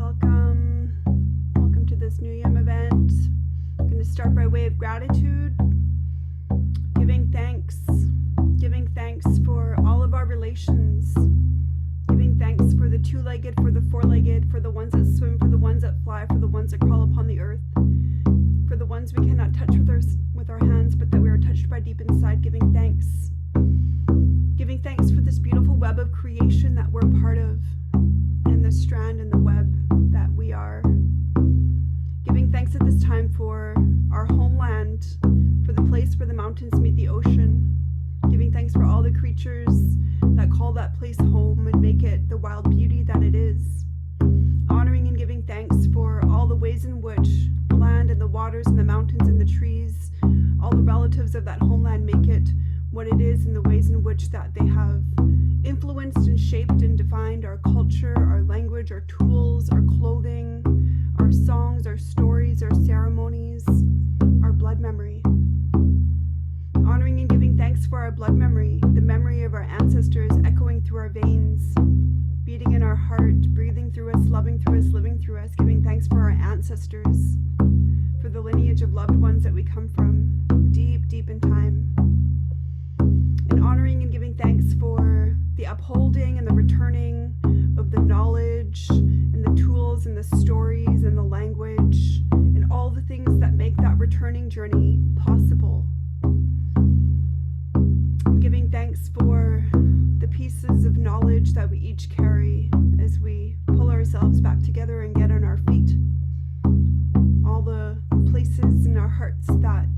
Welcome. Welcome to this Nuyem event. I'm going to start by way of gratitude, giving thanks for all of our relations, giving thanks for the two-legged, for the four-legged, for the ones that swim, for the ones that fly, for the ones that crawl upon the earth, for the ones we cannot touch with our hands, but that we are touched by deep inside, giving thanks for this beautiful web of creation that we're part of, and the strand and the web that we are. Giving thanks at this time for our homeland, for the place where the mountains meet the ocean. Giving thanks for all the creatures that call that place home and make it the wild beauty that it is. Honoring and giving thanks for all the ways in which the land and the waters and the mountains and the trees, all the relatives of that homeland make it what it is, and the ways in which that they have influenced and shaped and defined our culture, our language, our tools, our clothing, our songs, our stories, our ceremonies, our blood memory. Honoring and giving thanks for our blood memory, the memory of our ancestors echoing through our veins, beating in our heart, breathing through us, loving through us, living through us, giving thanks for our ancestors, for the lineage of loved ones that we come from, deep, deep in time. And honoring and giving thanks for the upholding and the returning of the knowledge and the tools and the stories and the language and all the things that make that returning journey possible. And giving thanks for the pieces of knowledge that we each carry as we pull ourselves back together and get on our feet. All the places in our hearts that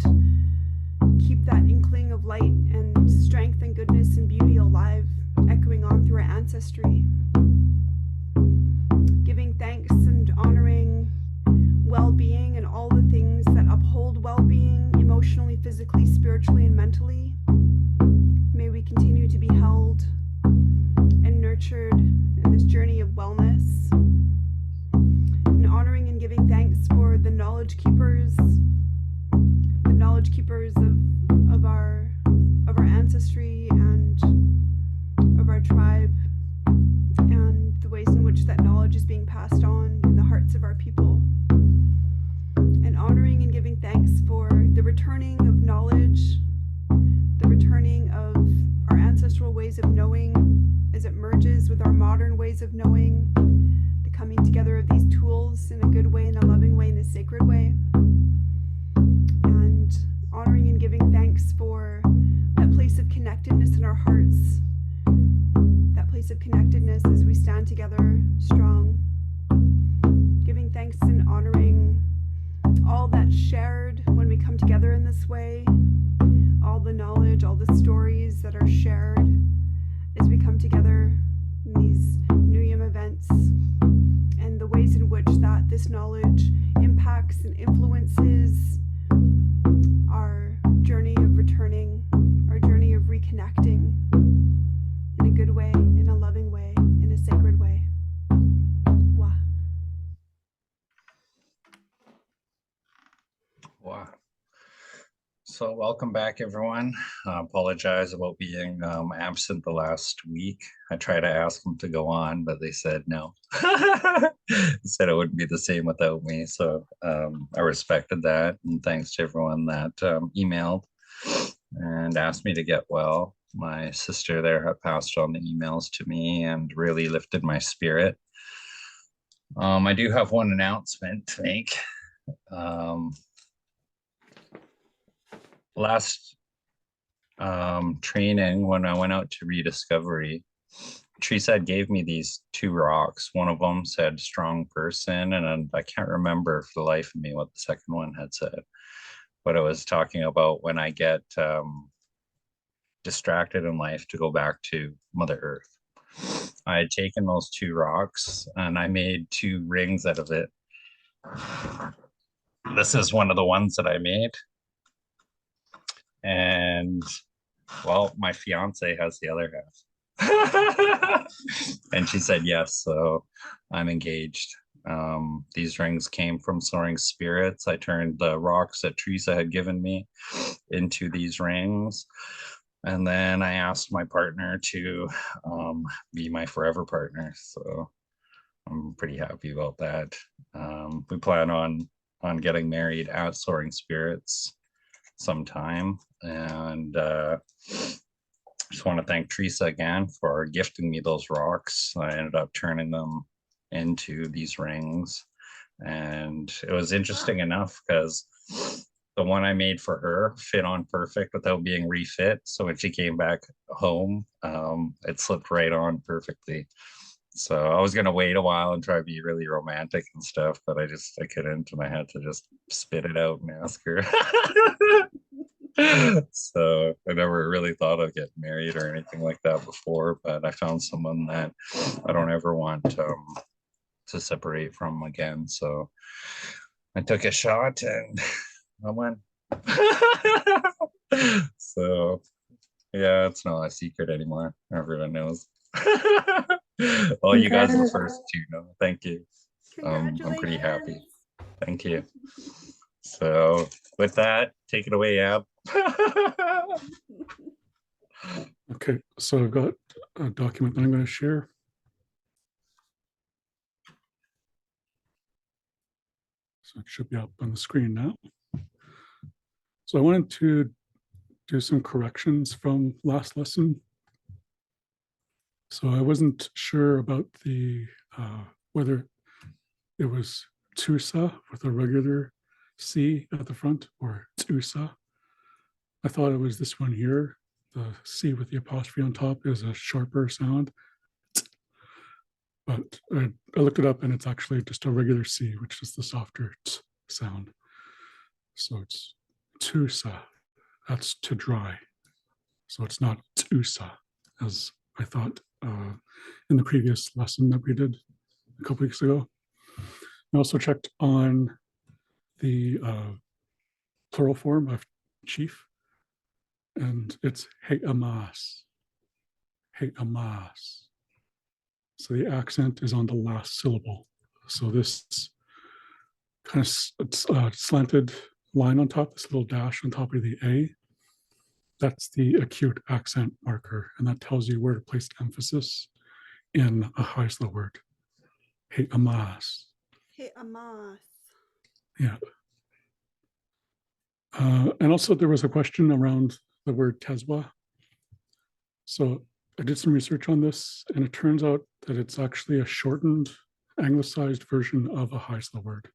keep that inkling of light and strength and goodness and beauty alive, echoing on through our ancestry. Giving thanks and honoring well-being and all the things that uphold well-being emotionally, physically, spiritually, and mentally. May we continue to be held and nurtured in this journey of wellness. And honoring and giving thanks for the knowledge keepers of our ancestry and of our tribe, and the ways in which that knowledge is being passed on in the hearts of our people. And honoring and giving thanks for the returning of knowledge, the returning of our ancestral ways of knowing as it merges with our modern ways of knowing, the coming together of these tools in a good way, in a loving way, in a sacred way. And honoring and giving thanks for that place of connectedness in our hearts, that place of connectedness as we stand together strong. Giving thanks and honoring all that's shared when we come together in this way, all the knowledge, all the stories that are shared as we come together in these Nuyem events, and the ways in which that this knowledge impacts and influences our journey of returning, our journey of reconnecting in a good way, in a loving way, in a sacred way. Wah. Wow. So welcome back, everyone. I apologize about being absent the last week. I tried to ask them to go on, but they said no. Said it wouldn't be the same without me. So I respected that. And thanks to everyone that emailed and asked me to get well. My sister there had passed on the emails to me and really lifted my spirit. I do have one announcement to make. Last training, when I went out to Rediscovery, Teresa gave me these two rocks. One of them said strong person, and I can't remember for the life of me what the second one had said, but it was talking about when I get distracted in life to go back to Mother Earth. I had taken those two rocks and I made two rings out of it. This is one of the ones that I made. And well, my fiance has the other half. And she said yes, so I'm engaged. These rings came from Soaring Spirits. I turned the rocks that Teresa had given me into these rings, and then I asked my partner to be my forever partner. So I'm pretty happy about that. We plan on getting married at Soaring Spirits sometime, and just want to thank Teresa again for gifting me those rocks. I ended up turning them into these rings, and it was interesting enough because the one I made for her fit on perfect without being refit. So when she came back home, it slipped right on perfectly. So I was gonna wait a while and try to be really romantic and stuff, but I couldn't, and I had to just spit it out and ask her. So I never really thought of getting married or anything like that before, but I found someone that I don't ever want to separate from again. So I took a shot and I won. So yeah, it's not a secret anymore. Everyone knows. Well, you guys are the first to know. Thank you. I'm pretty happy. Congratulations. Thank you. So with that, take it away, Ab. Okay, so I've got a document that I'm going to share. So it should be up on the screen now. So I wanted to do some corrections from last lesson. So I wasn't sure about the whether it was Tusa with a regular C at the front or Tusa. I thought it was this one here. The C with the apostrophe on top is a sharper sound. But I looked it up and it's actually just a regular C, which is the softer t sound. So it's Tusa. That's to dry. So it's not Tusa, as I thought in the previous lesson that we did a couple weeks ago. I also checked on the plural form of chief, and it's Hey Amas. Hey Amas. So the accent is on the last syllable. So this kind of slanted line on top, this little dash on top of the A, that's the acute accent marker, and that tells you where to place emphasis in a Heisler word. Hey Amas. Hey, Amas. Yeah. And also there was a question around the word Tezwa. So I did some research on this, and it turns out that it's actually a shortened, anglicized version of a Heisler word.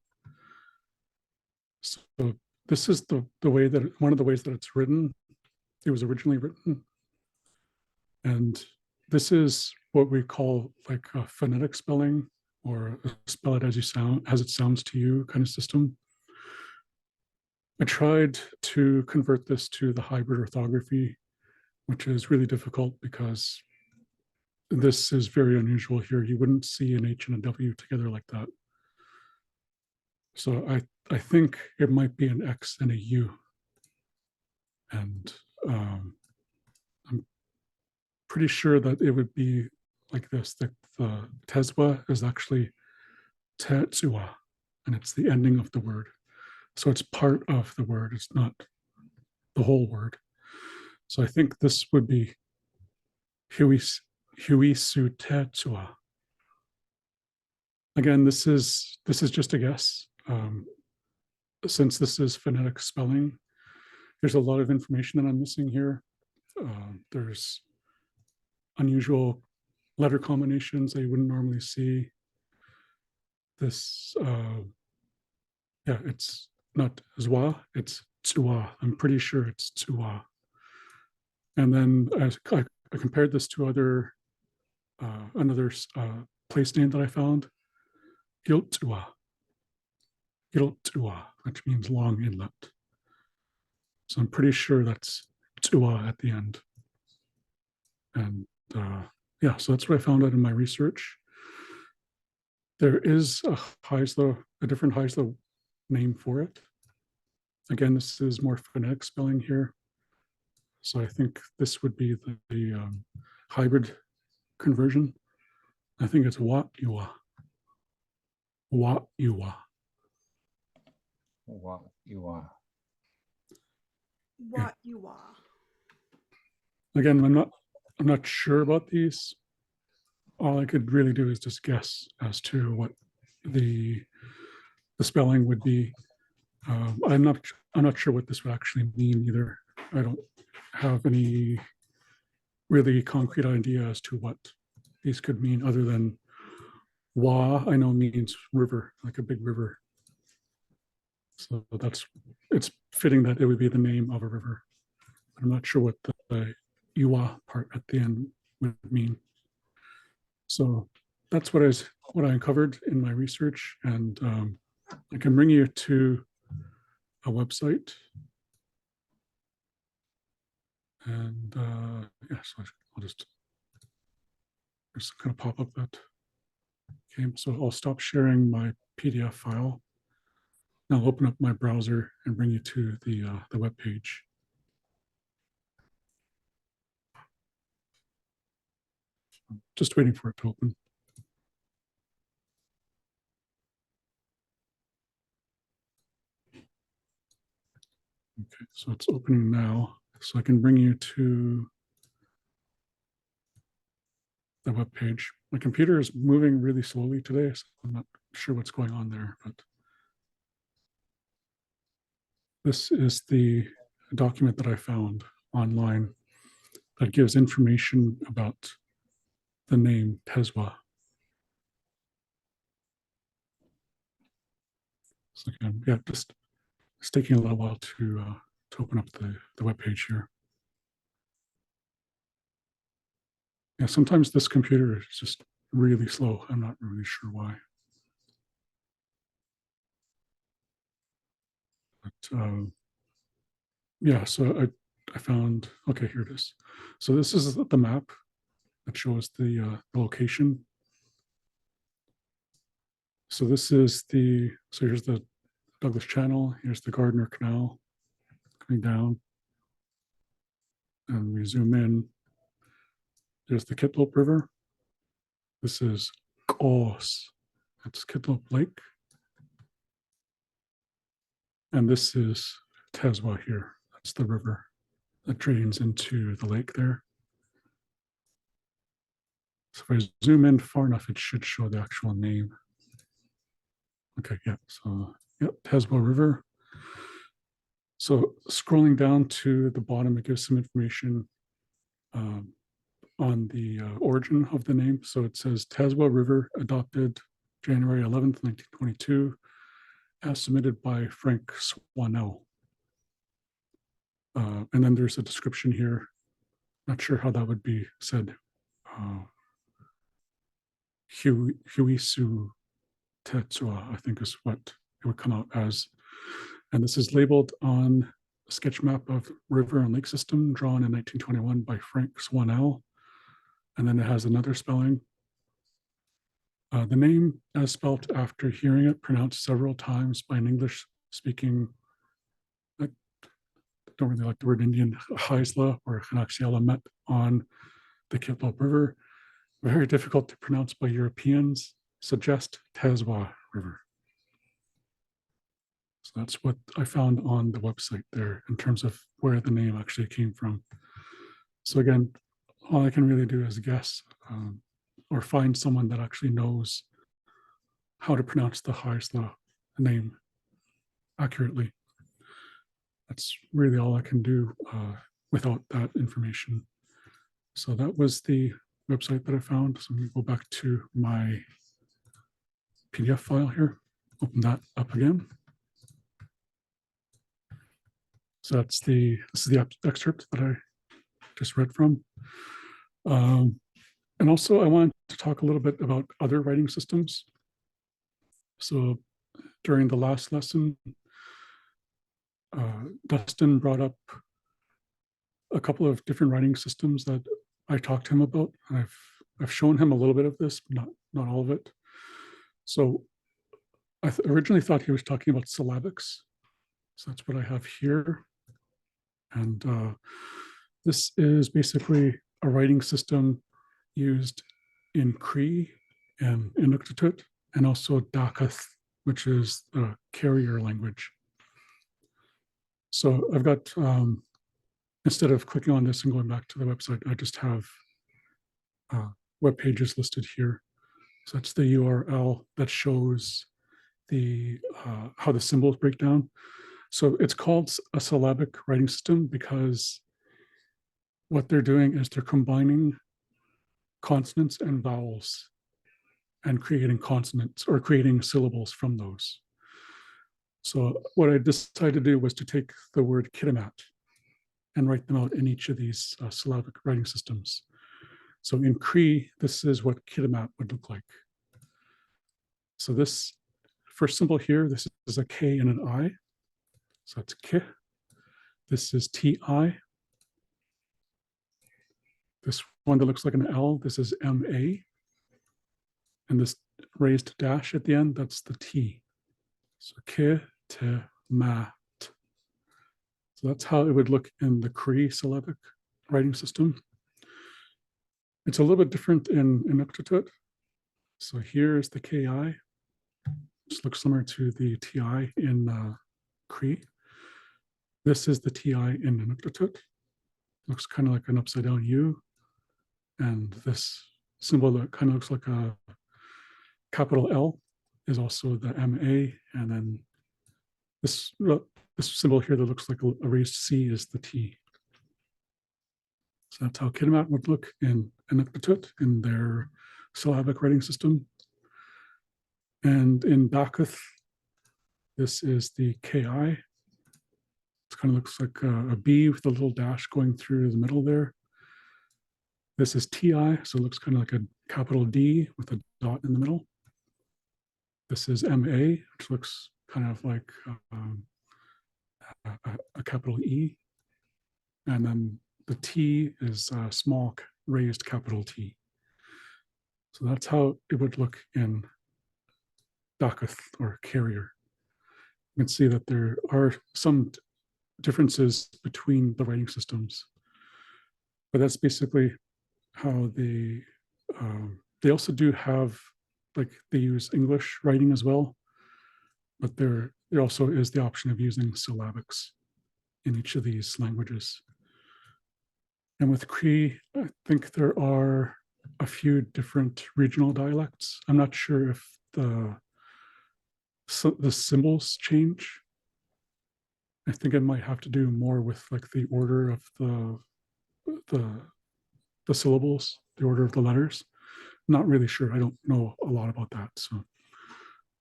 So this is the way that one of the ways that it's written. It was originally written, and this is what we call like a phonetic spelling, or a spell it as it sounds to you kind of system. I tried to convert this to the hybrid orthography, which is really difficult because this is very unusual here. You wouldn't see an H and a W together like that. So I think it might be an X and a U. And I'm pretty sure that it would be like this, that the Tezwa is actually Tetsua, and it's the ending of the word. So it's part of the word, it's not the whole word. So I think this would be Huisu Tetsua. Again, this is just a guess. Since this is phonetic spelling, there's a lot of information that I'm missing here. There's unusual letter combinations that you wouldn't normally see. This, yeah, it's not Zwa, it's Tsua. I'm pretty sure it's Tsua. And then I compared this to another place name that I found, Giltua, which means long inlet. So I'm pretty sure that's Tsua at the end. And yeah, so that's what I found out in my research. There is a different Heisler name for it. Again, this is more phonetic spelling here. So I think this would be the hybrid conversion. I think it's Wat-Yua. Wat-Yua. What-Yua. What you are. Again, I'm not sure about these. all I could really do is just guess as to what the spelling would be. I'm not sure what this would actually mean either. I don't have any really concrete idea as to what these could mean, other than Wa, I know means river, like a big river. So it's fitting that it would be the name of a river. I'm not sure what the Iwa part at the end would mean. So that's what I uncovered in my research, and I can bring you to a website. And yeah, so I'll just, there's some kind of pop-up that came. So I'll stop sharing my PDF file. Now I'll open up my browser and bring you to the web page. Just waiting for it to open. Okay, so it's opening now. So I can bring you to the web page. My computer is moving really slowly today, so I'm not sure what's going on there, but this is the document that I found online that gives information about the name Tezwa. So again, yeah, just it's taking a little while to open up the web page here. Yeah, sometimes this computer is just really slow. I'm not really sure why. But yeah, so I found, okay, here it is. So this is the map that shows the location. So this is so here's the Douglas Channel, here's the Gardner Canal coming down. And we zoom in. There's the Kitlope River. This is Kos. That's Kitlope Lake. And this is Tezwa here. That's the river that drains into the lake there. So if I zoom in far enough, it should show the actual name. Okay, yeah, so yeah, Tezwa River. So scrolling down to the bottom, it gives some information on the origin of the name. So it says Tezwa River adopted January 11th, 1922, as submitted by Frank Swanell. And then there's a description here. Not sure how that would be said. Huisu Tetsua, I think is what it would come out as. And this is labeled on a sketch map of river and lake system drawn in 1921 by Frank Swanell. And then it has another spelling. The name, as spelt after hearing it pronounced several times by an English-speaking, I don't really like the word Indian, Haisla or Hanaxiala, met on the Kitlope River, very difficult to pronounce by Europeans, suggest Tezwa River. So that's what I found on the website there in terms of where the name actually came from. So again, all I can really do is guess or find someone that actually knows how to pronounce the Haisla name accurately. That's really all I can do without that information. So that was the website that I found. So I'm going to go back to my PDF file here, open that up again. So this is the excerpt that I just read from. And also I wanted to talk a little bit about other writing systems. So during the last lesson, Dustin brought up a couple of different writing systems that I talked to him about. I've shown him a little bit of this, but not all of it. So I originally thought he was talking about syllabics. So that's what I have here. And this is basically a writing system used in Cree and Inuktitut, and also Dakath, which is the carrier language. So I've got, instead of clicking on this and going back to the website, I just have web page is listed here. So that's the URL that shows the how the symbols break down. So it's called a syllabic writing system because what they're doing is they're combining consonants and vowels and creating consonants or creating syllables from those. So what I decided to do was to take the word kitimat and write them out in each of these syllabic writing systems. So in Cree, this is what kitimat would look like. So this first symbol here, this is a K and an I. So it's K. This is TI. This one that looks like an L, this is MA. And this raised dash at the end, that's the T. So K, T, Mat. So that's how it would look in the Cree syllabic writing system. It's a little bit different in Inuktitut. So here's the KI. This looks similar to the TI in Cree. This is the TI in Inuktitut. Looks kind of like an upside down U. And this symbol that kind of looks like a capital L is also the MA. And then this symbol here that looks like a raised C is the T. So that's how kitimat would look in Inuktitut in their syllabic writing system. And in Dakuth, this is the KI. It kind of looks like a B with a little dash going through the middle there. This is TI, so it looks kind of like a capital D with a dot in the middle. This is MA, which looks kind of like a capital E. And then the T is a small raised capital T. So that's how it would look in Dakuth or carrier. You can see that there are some differences between the writing systems, but that's basically how they also do have, like they use English writing as well, but there also is the option of using syllabics in each of these languages. And with Cree, I think there are a few different regional dialects. I'm not sure if the symbols change. I think it might have to do more with like the order of the syllables, the order of the letters. Not really sure. I don't know a lot about that. So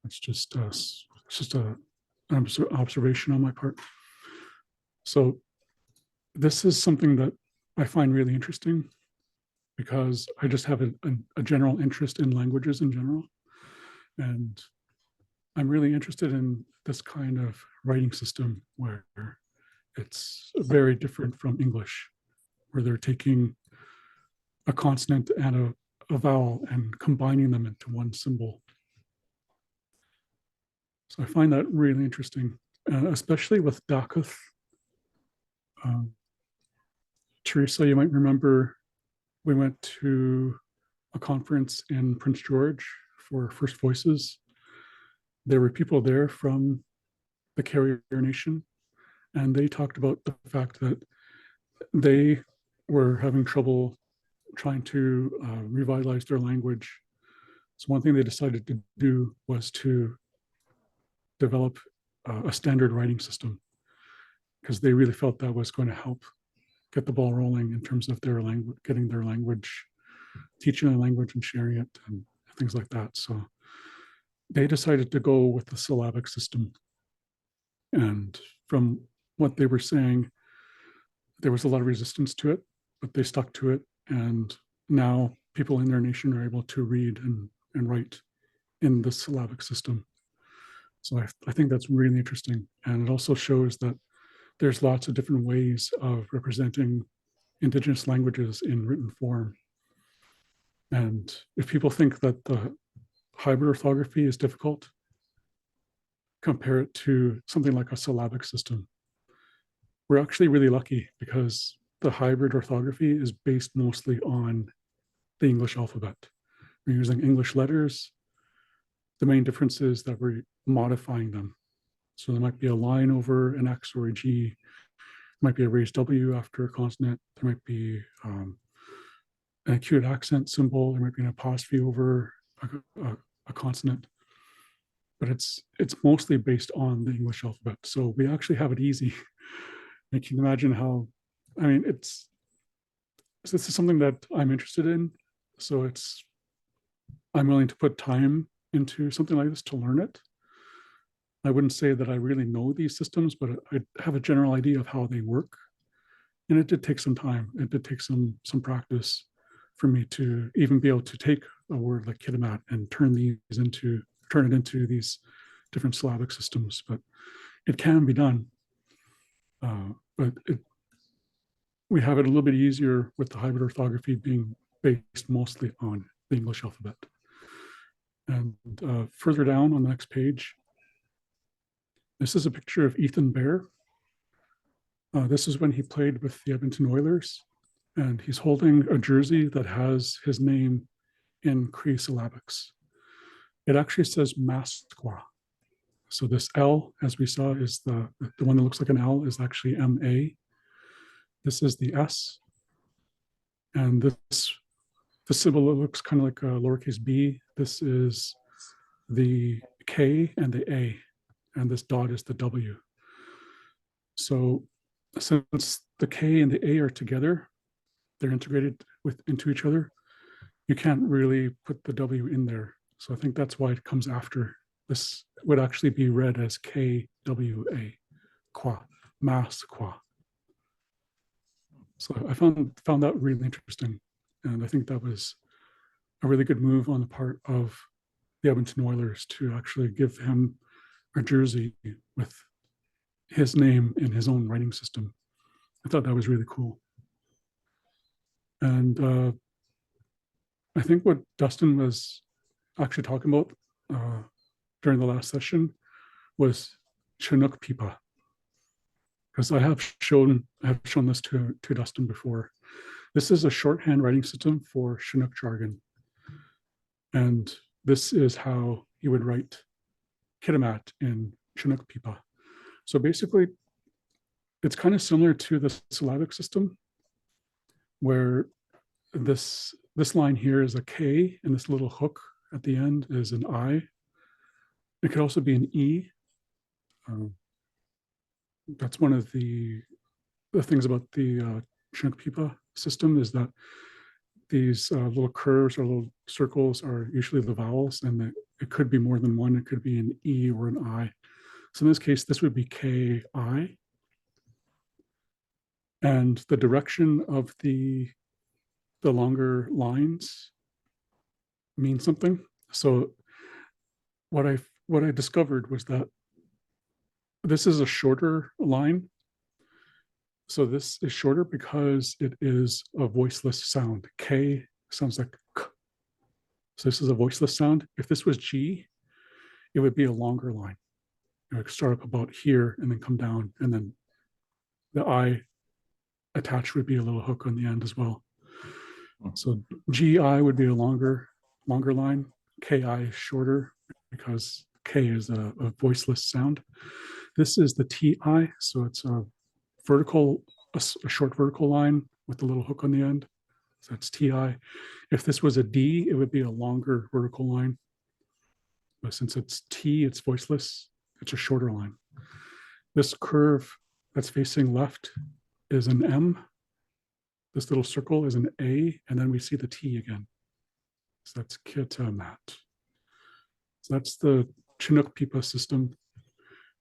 it's just an observation on my part. So this is something that I find really interesting because I just have a general interest in languages in general. And I'm really interested in this kind of writing system where it's very different from English, where they're taking a consonant and a vowel and combining them into one symbol. So I find that really interesting, especially with Dakuth. Teresa, you might remember we went to a conference in Prince George for First Voices. There were people there from the Carrier Nation, and they talked about the fact that they were having trouble trying to revitalize their language. So one thing they decided to do was to develop a standard writing system because they really felt that was going to help get the ball rolling in terms of their language, getting their language, teaching the language and sharing it and things like that. So they decided to go with the syllabic system. And from what they were saying, there was a lot of resistance to it, but they stuck to it. And now people in their nation are able to read and write in the syllabic system. So I think that's really interesting. And it also shows that there's lots of different ways of representing Indigenous languages in written form. And if people think that the hybrid orthography is difficult, compare it to something like a syllabic system. We're actually really lucky because the hybrid orthography is based mostly on the English alphabet. We're using English letters. The main difference is that we're modifying them. So there might be a line over an X or a G. There might be a raised W after a consonant. There might be an acute accent symbol. There might be an apostrophe over a consonant, but it's mostly based on the English alphabet. So we actually have it easy. And you can imagine how, I mean, this is something that I'm interested in. So I'm willing to put time into something like this to learn it. I wouldn't say that I really know these systems, but I have a general idea of how they work. And it did take some time. It did take some practice for me to even be able to take a word like kitimat and turn it into these different syllabic systems. But it can be done. But we have it a little bit easier with the hybrid orthography being based mostly on the English alphabet. And further down on the next page, this is a picture of Ethan Bear. This is when he played with the Edmonton Oilers, and he's holding a jersey that has his name in Cree syllabics. It actually says Masqua. So this L, as we saw, is the one that looks like an L is actually M-A. This is the S. And the symbol that looks kind of like a lowercase b. This is the K and the A. And this dot is the W. So since the K and the A are together, they're integrated into each other, you can't really put the W in there. So I think that's why it comes after. This would actually be read as KWA, qua, mas qua. So I found that really interesting. And I think that was a really good move on the part of the Edmonton Oilers to actually give him a jersey with his name in his own writing system. I thought that was really cool. And I think what Dustin was actually talking about during the last session was Chinook Pipa. Because I have shown this to Dustin before. This is a shorthand writing system for Chinook jargon. And this is how you would write kitimat in Chinook Pipa. So basically, it's kind of similar to the syllabic system, where this line here is a K, and this little hook at the end is an I. It could also be an E. That's one of the things about the Chinook Pipa system, is that these little curves or little circles are usually the vowels, and it could be more than one. It could be an E or an I. So in this case, this would be K-I. And the direction of the longer lines mean something. So what I discovered was that this is a shorter line. So this is shorter because it is a voiceless sound. K sounds like K. So this is a voiceless sound. If this was G, it would be a longer line. It would start up about here and then come down, and then the I attached would be a little hook on the end as well. So GI would be a longer line. KI is shorter because K is a voiceless sound. This is the TI, so it's a short vertical line with a little hook on the end. So that's TI. If this was a D, it would be a longer vertical line. But since it's T, it's voiceless, it's a shorter line. This curve that's facing left is an M. This little circle is an A, and then we see the T again. So that's kitimat. So that's the Chinook Pipa system.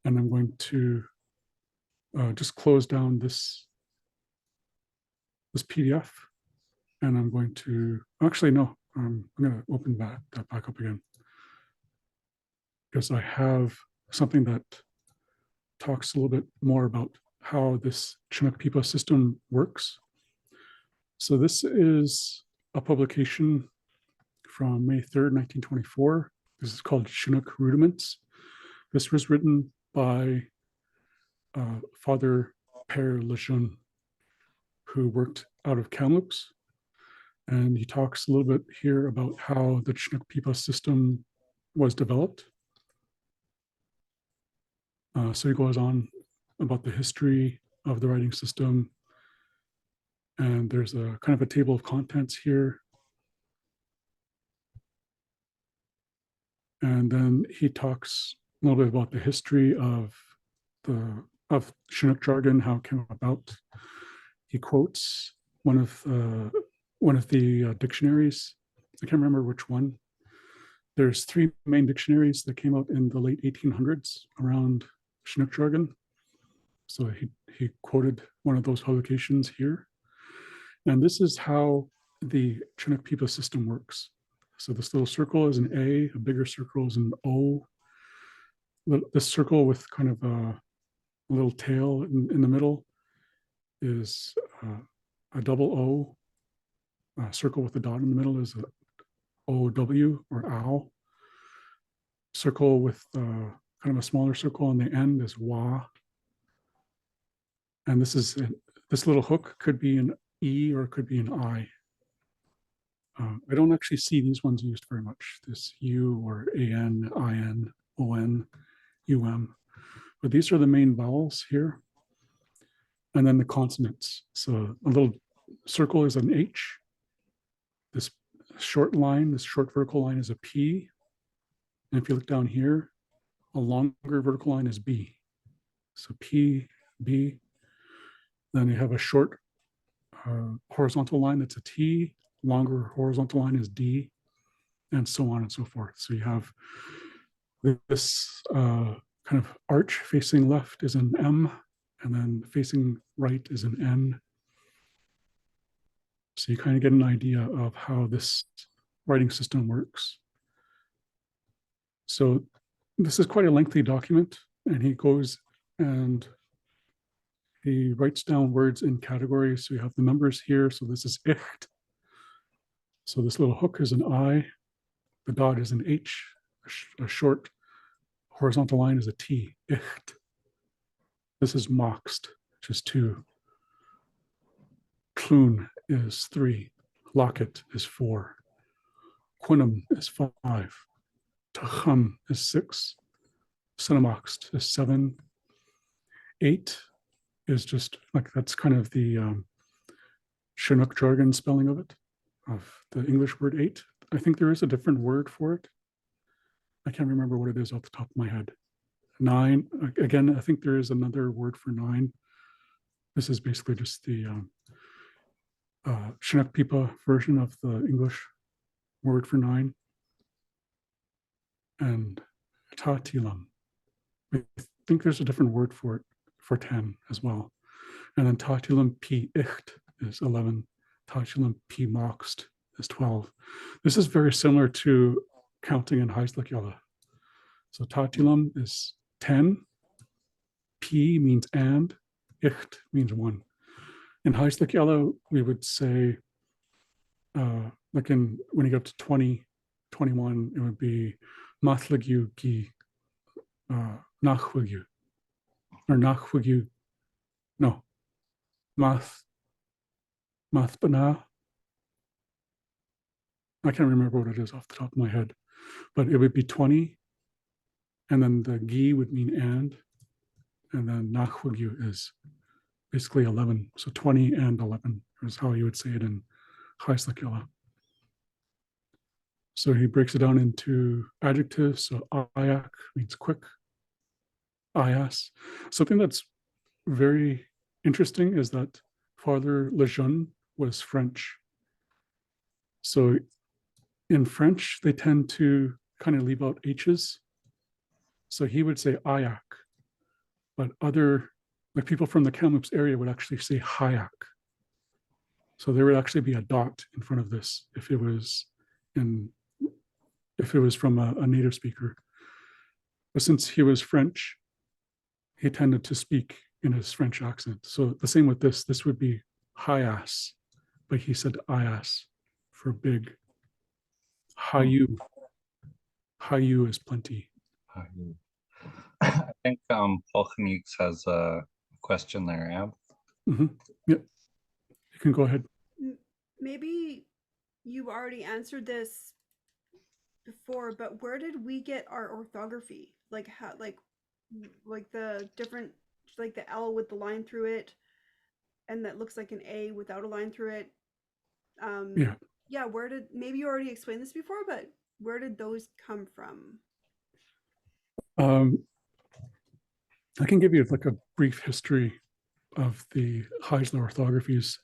And I'm going to just close down this PDF, and I'm going to, actually, no, I'm going to open that back up again, because I have something that talks a little bit more about how this Chinook Pipa system works. So this is a publication from May 3rd, 1924. This is called Chinook Rudiments. This was written by Father Père Lejeune, who worked out of Kamloops. And he talks a little bit here about how the Chinook Pipa system was developed. So he goes on about the history of the writing system And there's a kind of a table of contents here. And then he talks a little bit about the history of Chinook jargon, how it came about. He quotes one of the dictionaries. I can't remember which one. There's three main dictionaries that came out in the late 1800s around Chinook jargon. So he quoted one of those publications here. And this is how the Chinook Peepa system works. So this little circle is an A, a bigger circle is an O. This circle with kind of a little tail in the middle is a double O. A circle with a dot in the middle is a OW or OW. Circle with kind of a smaller circle on the end is WA. And this little hook could be an E or it could be an I. I don't actually see these ones used very much, this U or AN, IN, ON, UM. But these are the main vowels here. And then the consonants. So a little circle is an H. This short line, this short vertical line is a P. And if you look down here, a longer vertical line is B. So P, B. Then you have a short horizontal line that's a T, longer horizontal line is D, and so on and so forth. So you have this kind of arch facing left is an M, and then facing right is an N. So you kind of get an idea of how this writing system works. So this is quite a lengthy document, and he goes and he writes down words in categories. So you have the numbers here. So this is icht. So this little hook is an I. The dot is an H. A short horizontal line is a T. Icht. This is moxt, which is 2. Clun is 3. Locket is 4. Quinum is 5. Tachum is 6. Cinemoxt is 7. 8 is just like, that's kind of the Chinook jargon spelling of it, of the English word 8. I think there is a different word for it. I can't remember what it is off the top of my head. 9, again, I think there is another word for 9. This is basically just the Chinook Peepa version of the English word for 9. And Tatilam. I think there's a different word for it for 10 as well. And then Tatilam P Icht is 11. Tatilam P Moxt is 12. This is very similar to counting in Huislikyella. So Tatilam is 10. P means and. Icht means 1. In Huislikyella, we would say, like when you go to 20, 21, it would be Mathligyu Gi Nachwigyu. Or Nachwigyu. No. Mathbana. I can't remember what it is off the top of my head, but it would be 20. And then the Gi would mean and then Nachwigyu is basically 11. So 20 and 11 is how you would say it in Huislikyella. So he breaks it down into adjectives. So ayak means quick. Ayas. Something that's very interesting is that Father Lejeune was French. So in French, they tend to kind of leave out H's. So he would say ayak, but other, like people from the Kamloops area would actually say hayak. So there would actually be a dot in front of this if it was from a native speaker. But since he was French, he tended to speak in his French accent. So the same with this would be hayas, but he said ayas for big. Hayu. Hayu is plenty. I think Paul Genix has a question there, Ab. Mm-hmm. Yep. You can go ahead. Maybe you already answered this before, but where did we get our orthography? Like how, like the different, like the L with the line through it. and that looks like an A without a line through it. Yeah. Yeah, where did, maybe you already explained this before, but where did those come from? Um, I can give you like a brief history of the Heisler orthographies.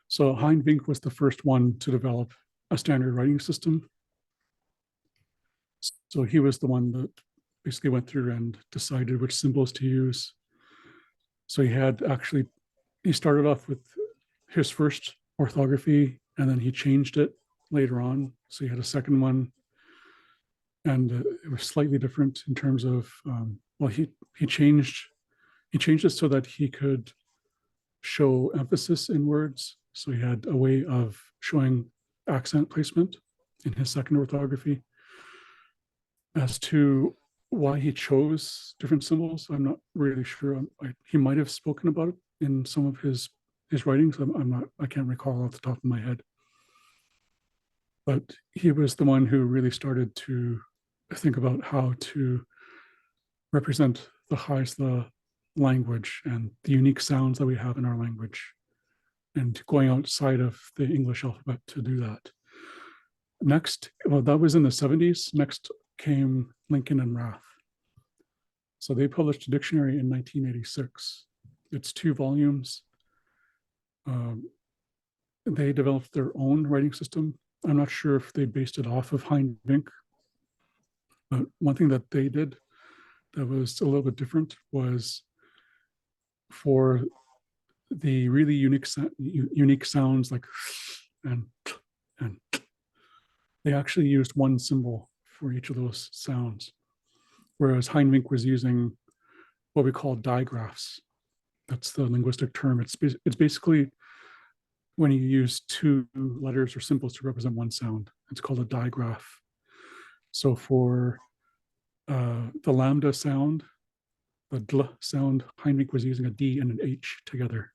So Hein Vink was the first one to develop a standard writing system. So he was the one that basically went through and decided which symbols to use. So he started off with his first orthography, and then he changed it later on. So he had a second one, and it was slightly different in terms of, well, he changed it so that he could show emphasis in words. So he had a way of showing accent placement in his second orthography. As to why he chose different symbols, I'm not really sure. He might have spoken about it in some of his writings. I can't recall off the top of my head. But he was the one who really started to think about how to represent the Haisla language and the unique sounds that we have in our language, and going outside of the English alphabet to do that. Next, well, that was in the 70s. Next came Lincoln and Rath. So they published a dictionary in 1986. It's 2 volumes. They developed their own writing system. I'm not sure if they based it off of Hein Vink, but one thing that they did that was a little bit different was for the really unique sounds like and they actually used one symbol for each of those sounds, whereas Hein Vink was using what we call digraphs. That's the linguistic term. It's basically when you use 2 letters or symbols to represent one sound. It's called a digraph. So for the lambda sound, the dl sound, Hein Vink was using a D and an H together,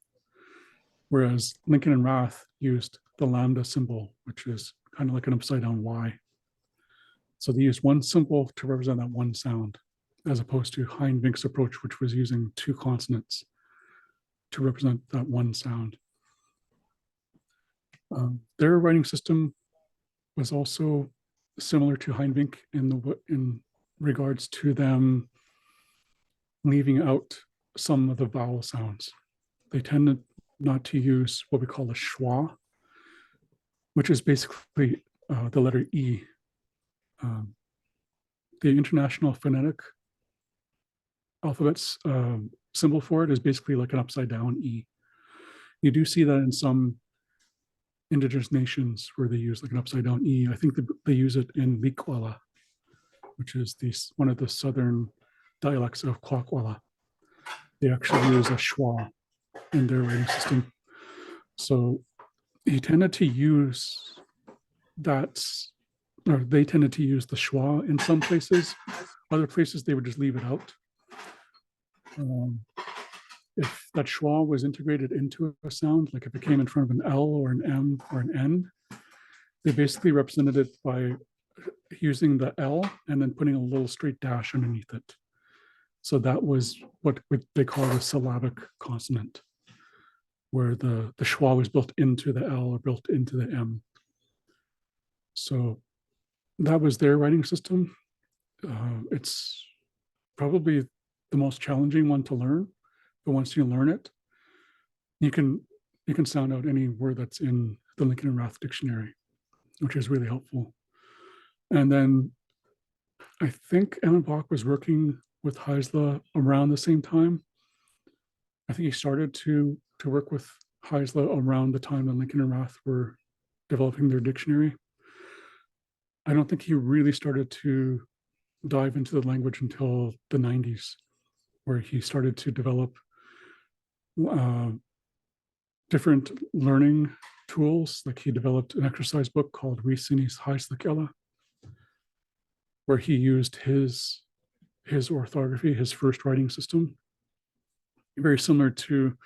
whereas Lincoln and Rath used the lambda symbol, which is kind of like an upside down Y. So they used one symbol to represent that one sound, as opposed to Hein Vink's approach, which was using 2 consonants to represent that one sound. Their writing system was also similar to Hein Vink in regards to them leaving out some of the vowel sounds. They tended not to use what we call a schwa, which is basically the letter E. The International Phonetic Alphabet's symbol for it is basically like an upside down E. You do see that in some indigenous nations where they use like an upside down E. I think they use it in Likwala, which is one of the southern dialects of Kwakwala. They actually use a schwa in their writing system. So he tended to use that, or they tended to use the schwa in some places. Other places, they would just leave it out. If that schwa was integrated into a sound, like if it came in front of an L or an M or an N, they basically represented it by using the L and then putting a little straight dash underneath it. So that was what they call a syllabic consonant, where the schwa was built into the L or built into the M. So that was their writing system. It's probably the most challenging one to learn, but once you learn it, you can sound out any word that's in the Lincoln and Rath dictionary, which is really helpful. And then I think Emmett Bach was working with Heisla around the same time. I think he started to work with Heisla around the time that Lincoln and Rath were developing their dictionary. I don't think he really started to dive into the language until the 90s, where he started to develop different learning tools. Like he developed an exercise book called Risinis Heislikella, where he used his orthography, his first writing system, very similar to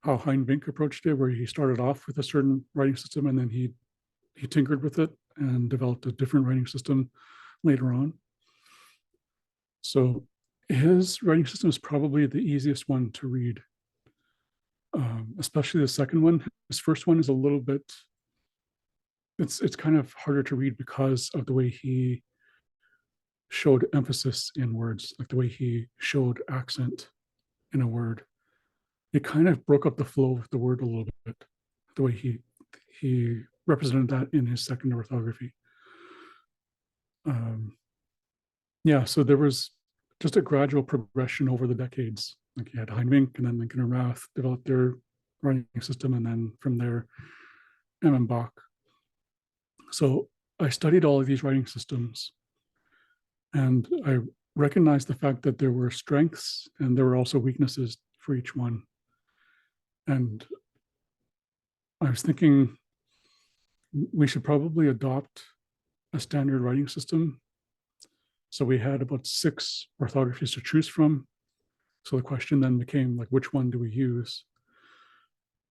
how Hein Vink approached it, where he started off with a certain writing system and then he tinkered with it and developed a different writing system later on. So his writing system is probably the easiest one to read. especially the second one. His first one is a little bit, it's kind of harder to read because of the way he showed emphasis in words, like the way he showed accent in a word. It kind of broke up the flow of the word a little bit, the way he represented that in his second orthography. Yeah, so there was just a gradual progression over the decades. Like you had Heinrich and then Lincoln and Rath developed their writing system, and then from there, M. Bach. So I studied all of these writing systems, and I recognized the fact that there were strengths and there were also weaknesses for each one. And I was thinking we should probably adopt a standard writing system. So we had about 6 orthographies to choose from. So the question then became like, which one do we use?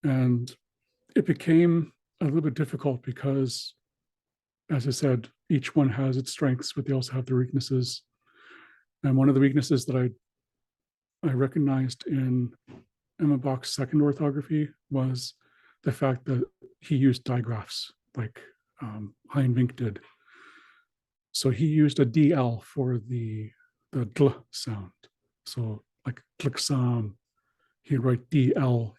And it became a little bit difficult because, as I said, each one has its strengths, but they also have their weaknesses. And one of the weaknesses that I recognized in Emma Bach's second orthography was the fact that he used digraphs like Heinrich did. So he used a DL for the dl sound. So like Kliksam, he'd write DLEKSAAM.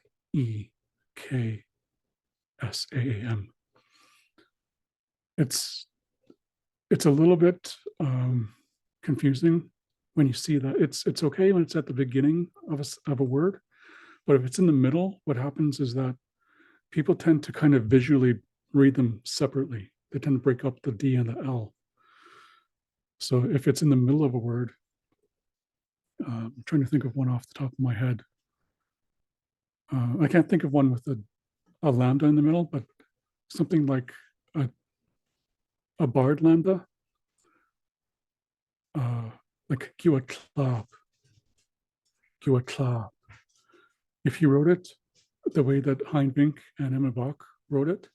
It's a little bit confusing when you see that. It's okay when it's at the beginning of a word, but if it's in the middle, what happens is that people tend to kind of visually read them separately. They tend to break up the D and the L. So if it's in the middle of a word, I'm trying to think of one off the top of my head. I can't think of one with a lambda in the middle, but something like a barred lambda, like Giwatlab. If you wrote it the way that Heinrich and Emma Bach wrote it,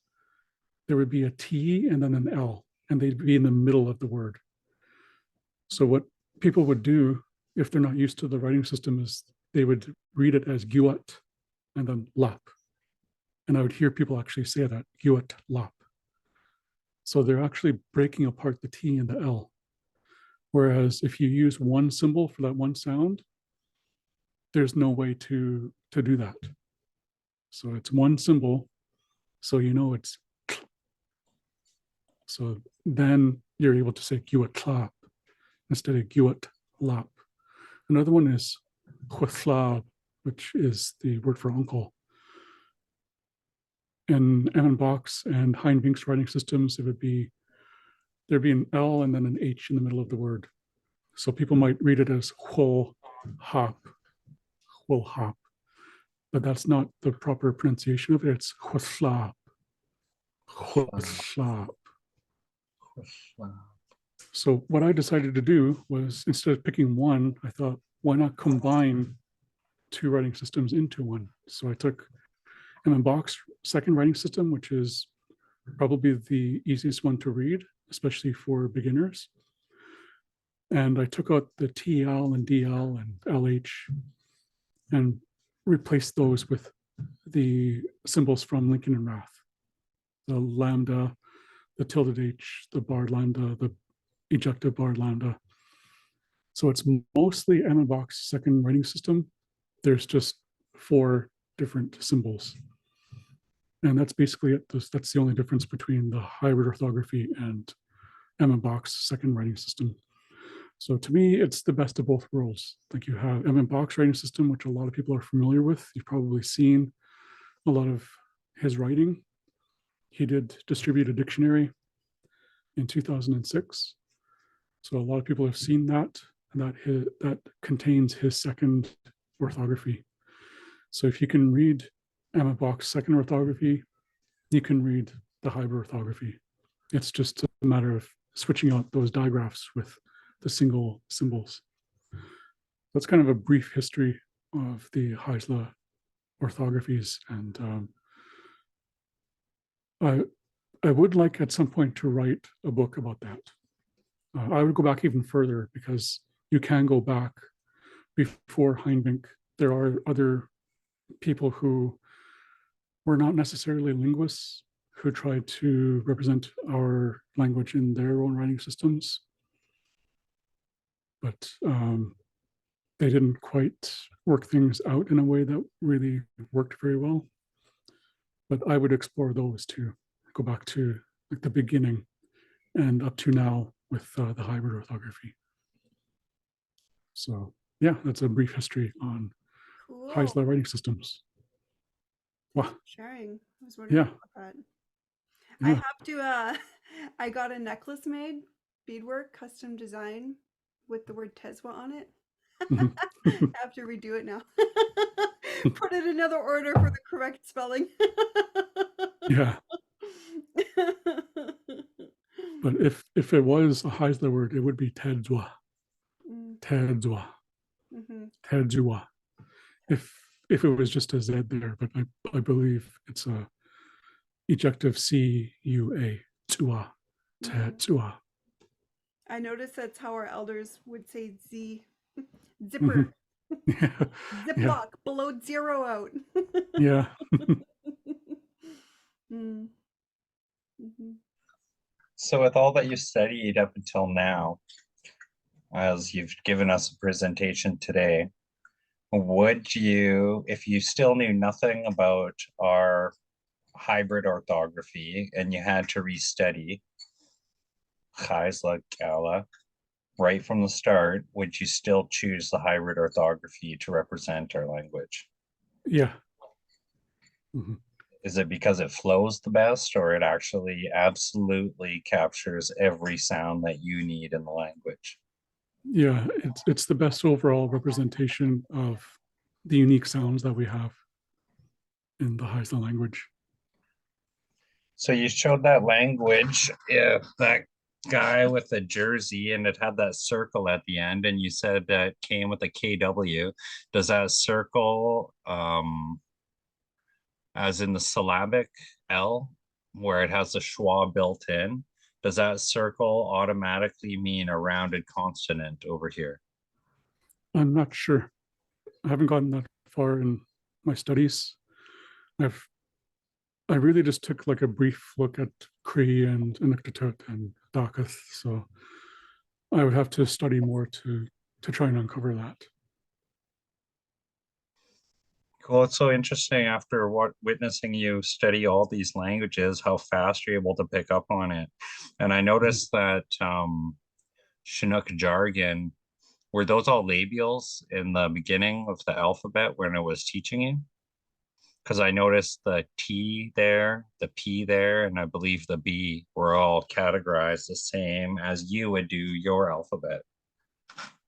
there would be a T and then an L, and they'd be in the middle of the word. So what people would do, if they're not used to the writing system, is they would read it as Giwat and then Lap. And I would hear people actually say that, Giwat Lap. So they're actually breaking apart the T and the L. Whereas if you use one symbol for that one sound, there's no way to do that. So it's one symbol, so you know it's. So then you're able to say Giwat Tlap instead of Giwat Lap. Another one is Huathlab, which is the word for uncle. In Emma Bach's and Heinrich's writing systems, there'd be an L and then an H in the middle of the word. So people might read it as Huol Hop, but that's not the proper pronunciation of it. It's Huathlab. So what I decided to do was, instead of picking one, I thought, why not combine 2 writing systems into one? So I took Emma Bach's second writing system, which is probably the easiest one to read, especially for beginners. And I took out the TL and DL and LH and replaced those with the symbols from Lincoln and Rath. The lambda, the tilde H, the barred lambda, the ejective barred lambda. So it's mostly Emma Bach's second writing system. There's just 4 different symbols. And that's basically it. That's the only difference between the hybrid orthography and Emma Bach's second writing system. So to me, it's the best of both worlds. Like you have Emma Bach's writing system, which a lot of people are familiar with. You've probably seen a lot of his writing. He did distribute a dictionary in 2006. So a lot of people have seen that, and that contains his second orthography. So if you can read Emma Bach's second orthography, you can read the hybrid orthography. It's just a matter of switching out those digraphs with the single symbols. That's kind of a brief history of the Heisler orthographies, and I would like at some point to write a book about that. I would go back even further, because you can go back before Heinrich. There are other people who were not necessarily linguists who tried to represent our language in their own writing systems. But they didn't quite work things out in a way that really worked very well. But I would explore those to go back to like the beginning and up to now with the hybrid orthography. So yeah, that's a brief history on Cool. Heisler writing systems. Wow. Sharing. I was wondering Yeah. about that. I Yeah. have to I got a necklace made, beadwork, custom design with the word Teswa on it. Mhm. I have to redo it now. Put it in another order for the correct spelling. Yeah. But if it was a Heisler word, it would be Tedzwa. Mm, Tedzwa. mhm. Tedzwa. If it was just a Z there, but I believe it's a ejective CUA. Tua. Mhm. Tedzwa. I noticed that's how our elders would say Z. Mhm. Zipper. Yeah. Yeah. Ziploc. Below zero out. Yeah. Mm, mhm. So with all that you studied up until now, as you've given us a presentation today, would you, if you still knew nothing about our hybrid orthography and you had to restudy Geisla Gala right from the start, would you still choose the hybrid orthography to represent our language? Yeah. Mhm. Is it because it flows the best, or it actually absolutely captures every sound that you need in the language? Yeah, it's the best overall representation of the unique sounds that we have in the Heisler language. So you showed that language, that guy with the jersey, and it had that circle at the end, and you said that came with a KW. Does that circle, as in the syllabic L, where it has the schwa built in, does that circle automatically mean a rounded consonant over here? I'm not sure. I haven't gotten that far in my studies. I've I really just took like a brief look at Cree and Inuktitut and Dakath, so I would have to study more to try and uncover that. Cool. It's so interesting after witnessing you study all these languages, how fast you're able to pick up on it. And I noticed that Chinook jargon, were those all labials in the beginning of the alphabet when it was teaching you? Because I noticed the T there, the P there, and I believe the B were all categorized the same as you would do your alphabet.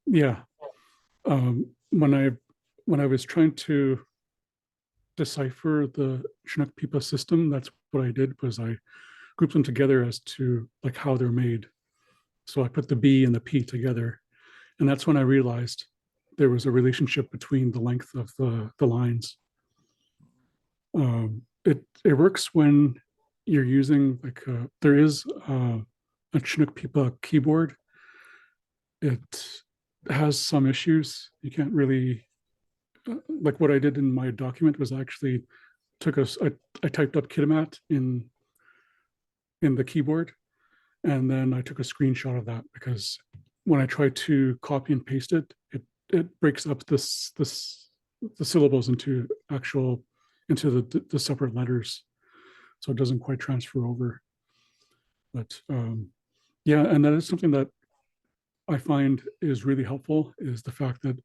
Yeah, when I was trying to decipher the Chinook Pipa system, that's what I did, was I grouped them together as to like how they're made. So I put the B and the P together, and that's when I realized there was a relationship between the length of the lines. It works when you're using like there is a Chinook Pipa keyboard. It has some issues. You can't really like what I did in my document was actually I typed up Kitimat in the keyboard, and then I took a screenshot of that because when I try to copy and paste it, it breaks up the syllables into the separate letters, so it doesn't quite transfer over. But yeah, and that is something that I find is really helpful, is the fact that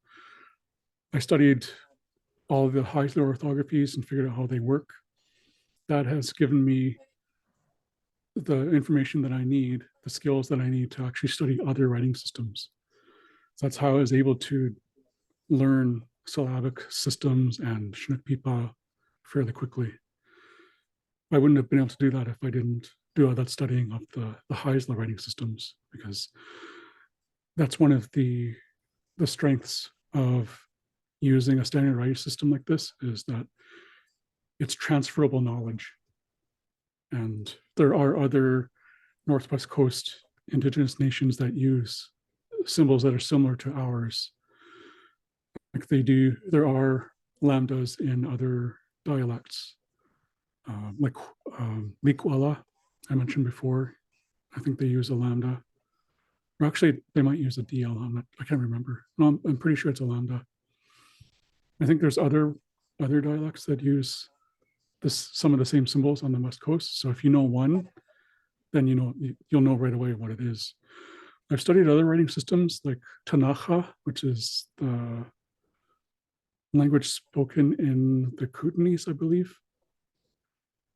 I studied all the Heisler orthographies and figured out how they work. That has given me the information that I need, the skills that I need to actually study other writing systems. So that's how I was able to learn syllabic systems and Chinook Pipa fairly quickly. I wouldn't have been able to do that if I didn't do all that studying of the Heisler writing systems, because that's one of the strengths of using a standard writing system like this, is that it's transferable knowledge. And there are other Northwest Coast Indigenous nations that use symbols that are similar to ours. Like there are lambdas in other dialects, like Mikwala, I mentioned before. I think they use a lambda. Or actually, they might use a DL. I can't remember. No, I'm pretty sure it's a lambda. I think there's other dialects that use some of the same symbols on the West Coast. So if you know one, then you'll know right away what it is. I've studied other writing systems like Tanaha, which is the language spoken in the Kootenays, I believe.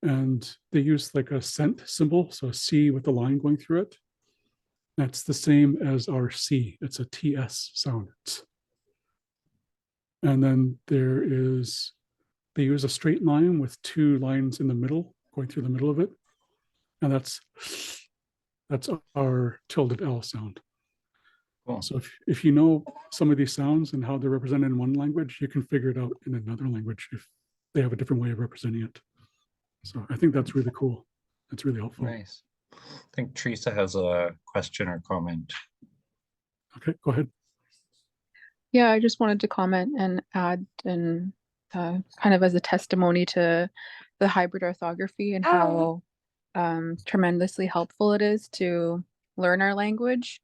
And they use like a cent symbol, so a C with a line going through it. That's the same as our C. It's a TS sound. And then they use a straight line with two lines in the middle, going through the middle of it. And that's our tilde L sound. Cool. So if you know some of these sounds and how they're represented in one language, you can figure it out in another language if they have a different way of representing it. So I think that's really cool. That's really helpful. Nice. I think Teresa has a question or comment. Okay, go ahead. Yeah, I just wanted to comment and add and kind of as a testimony to the hybrid orthography and how tremendously helpful it is to learn our language.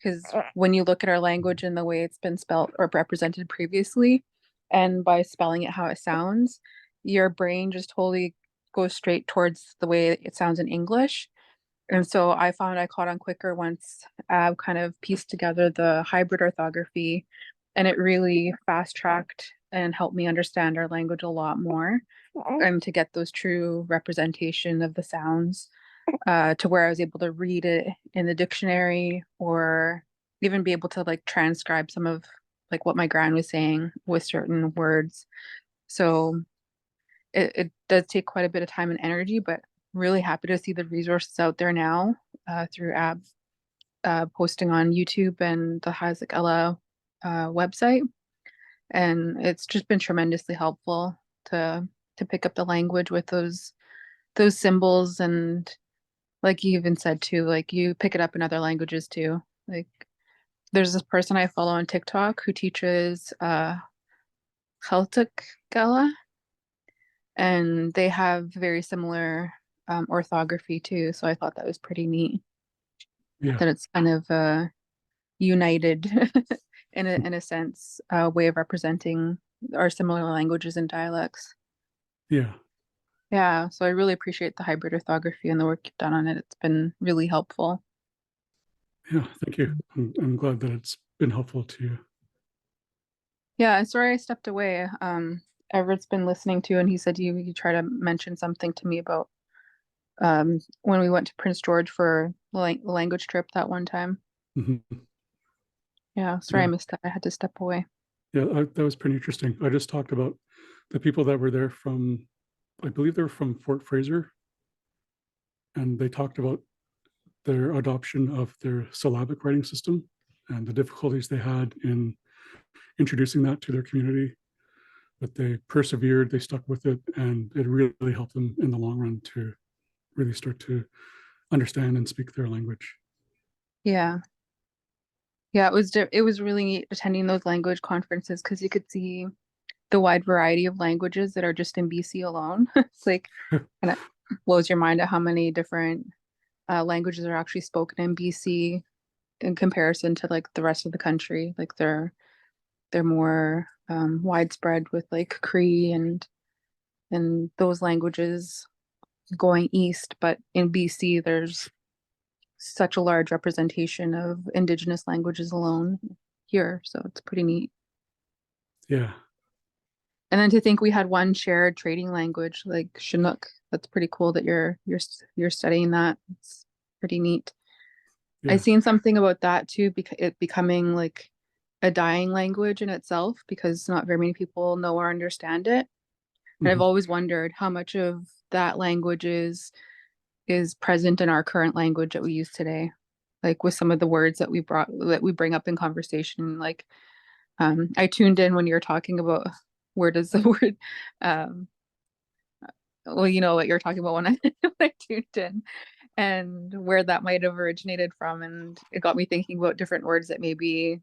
Because when you look at our language and the way it's been spelled or represented previously, and by spelling it how it sounds, your brain just totally goes straight towards the way it sounds in English. And so I found I caught on quicker once I kind of pieced together the hybrid orthography, and it really fast tracked and helped me understand our language a lot more and to get those true representation of the sounds to where I was able to read it in the dictionary or even be able to like transcribe some of like what my gran was saying with certain words. So it does take quite a bit of time and energy, but really happy to see the resources out there now through Ab posting on YouTube and the Hazak Ella website. And it's just been tremendously helpful to pick up the language with those symbols. And like you even said too, like you pick it up in other languages too. Like there's this person I follow on TikTok who teaches Celtic Gala, and they have very similar orthography too. So I thought that was pretty neat. Yeah. That it's kind of united in a sense, way of representing our similar languages and dialects. Yeah. Yeah, so I really appreciate the hybrid orthography and the work you've done on it. It's been really helpful. Yeah, thank you. I'm glad that it's been helpful to you. Yeah, sorry I stepped away. Everett's been listening to, and he said you try to mention something to me about when we went to Prince George for the language trip that one time. Mhm. Yeah, sorry I Yeah. missed that. I had to step away. Yeah, that was pretty interesting. I just talked about the people that were there from, I believe they were from Fort Fraser, and they talked about their adoption of their syllabic writing system and the difficulties they had in introducing that to their community. But they persevered, they stuck with it, and it really helped them in the long run to really start to understand and speak their language. Yeah. Yeah, it was really neat attending those language conferences because you could see the wide variety of languages that are just in BC alone. It's like kind of blows your mind at how many different languages are actually spoken in BC in comparison to like the rest of the country. Like they're more widespread with like Cree and those languages going east, but in BC there's such a large representation of Indigenous languages alone here, so it's pretty neat. Yeah. And then to think we had one shared trading language like Chinook. That's pretty cool that you're studying that. It's pretty neat. Yeah. I seen something about that too, because it becoming like a dying language in itself because not very many people know or understand it. And I've Mhm. always wondered how much of that language is present in our current language that we use today. Like with some of the words that we bring up in conversation. Like I tuned in when you were talking about where does the word well, you know what you're talking about when when I tuned in and where that might have originated from. And it got me thinking about different words that may be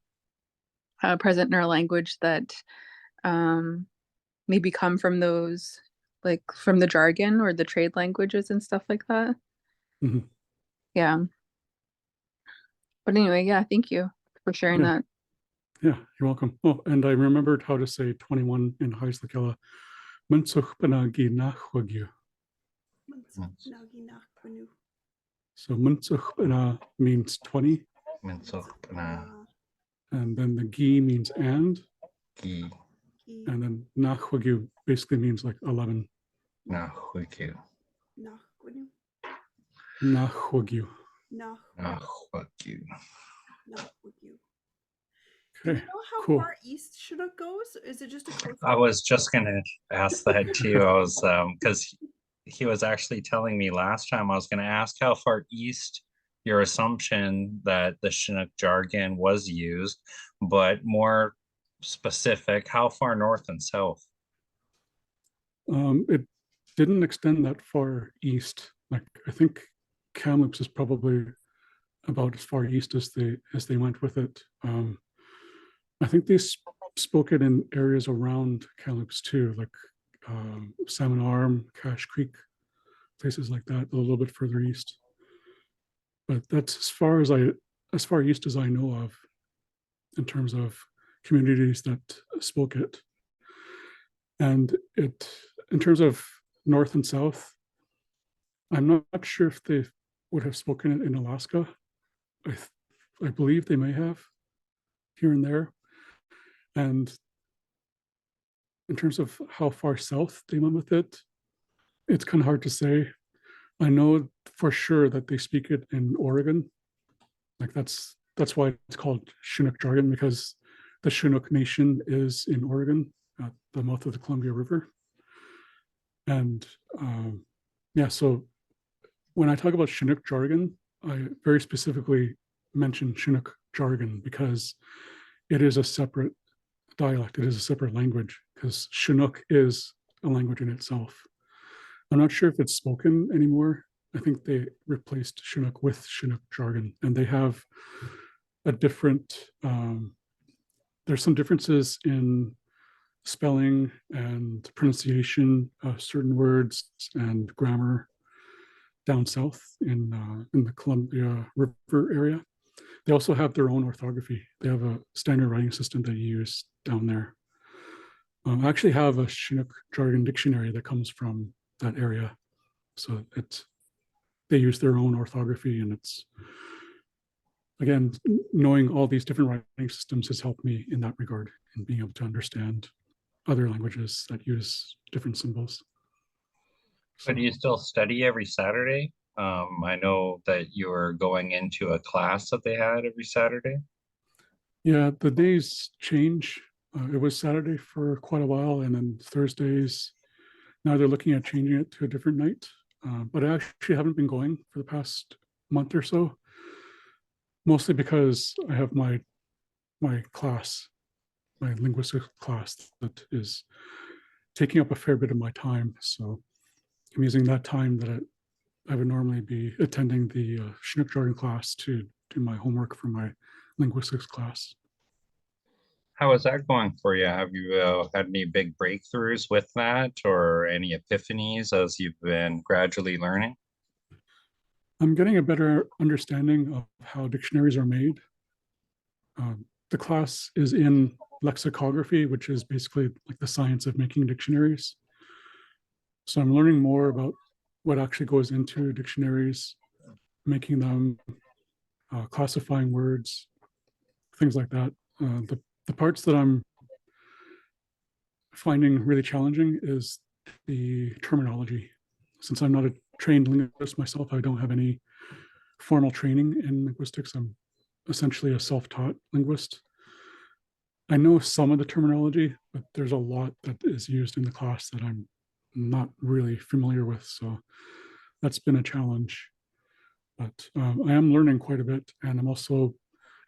present in our language that maybe come from those, like from the jargon or the trade languages and stuff like that. Mhm. Yeah. But anyway, yeah, thank you for sharing Yeah. that. Yeah, you're welcome. Oh, and I remembered how to say 21 in Heislakella. Munsuchpanagi nachwagyu. So Munsuchpana means 20, and then the gi means and then nachwagyu basically means like 11. Nachwagyu. Do we Okay, know how cool. far east Chinook goes? Is it just a coast? I was just gonna ask that too. I was because he was actually telling me last time. I was gonna ask how far east your assumption that the Chinook jargon was used, but more specific, how far north and south? It didn't extend that far east. Like I think Kamloops is probably about as far east as they went with it. I think they spoke it in areas around Kamloops too, like Salmon Arm, Cache Creek, places like that, a little bit further east. But that's as far east as I know of in terms of communities that spoke it. And it, in terms of north and south, I'm not sure if they would have spoken it in Alaska. I believe they may have here and there. And in terms of how far south they went with it, it's kind of hard to say. I know for sure that they speak it in Oregon. Like that's why it's called Chinook jargon, because the Chinook Nation is in Oregon at the mouth of the Columbia River. And yeah, so when I talk about Chinook jargon, I very specifically mention Chinook jargon because it is a separate dialect. It is a separate language because Chinook is a language in itself. I'm not sure if it's spoken anymore. I think they replaced Chinook with Chinook jargon, and they have a different, there's some differences in spelling and pronunciation of certain words and grammar down south in the Columbia River area. They also have their own orthography. They have a standard writing system they use down there. I actually have a Chinook jargon dictionary that comes from that area. So they use their own orthography, and it's, again, knowing all these different writing systems has helped me in that regard in being able to understand other languages that use different symbols. So do you still study every Saturday? I know that you're going into a class that they had every Saturday. Yeah, the days change. It was Saturday for quite a while, and then Thursdays. Now they're looking at changing it to a different night. But I actually haven't been going for the past month or so, mostly because I have my class, my linguistics class, that is taking up a fair bit of my time. So I'm using that time that I would normally be attending the Chinook jargon class to do my homework for my linguistics class. How is that going for you? Have you had any big breakthroughs with that or any epiphanies as you've been gradually learning? I'm getting a better understanding of how dictionaries are made. The class is in lexicography, which is basically like the science of making dictionaries. So I'm learning more about what actually goes into dictionaries, making them, classifying words, things like that. The parts that I'm finding really challenging is the terminology. Since I'm not a trained linguist myself, I don't have any formal training in linguistics. I'm essentially a self-taught linguist. I know some of the terminology, but there's a lot that is used in the class that I'm not really familiar with. So that's been a challenge. But I am learning quite a bit, and I'm also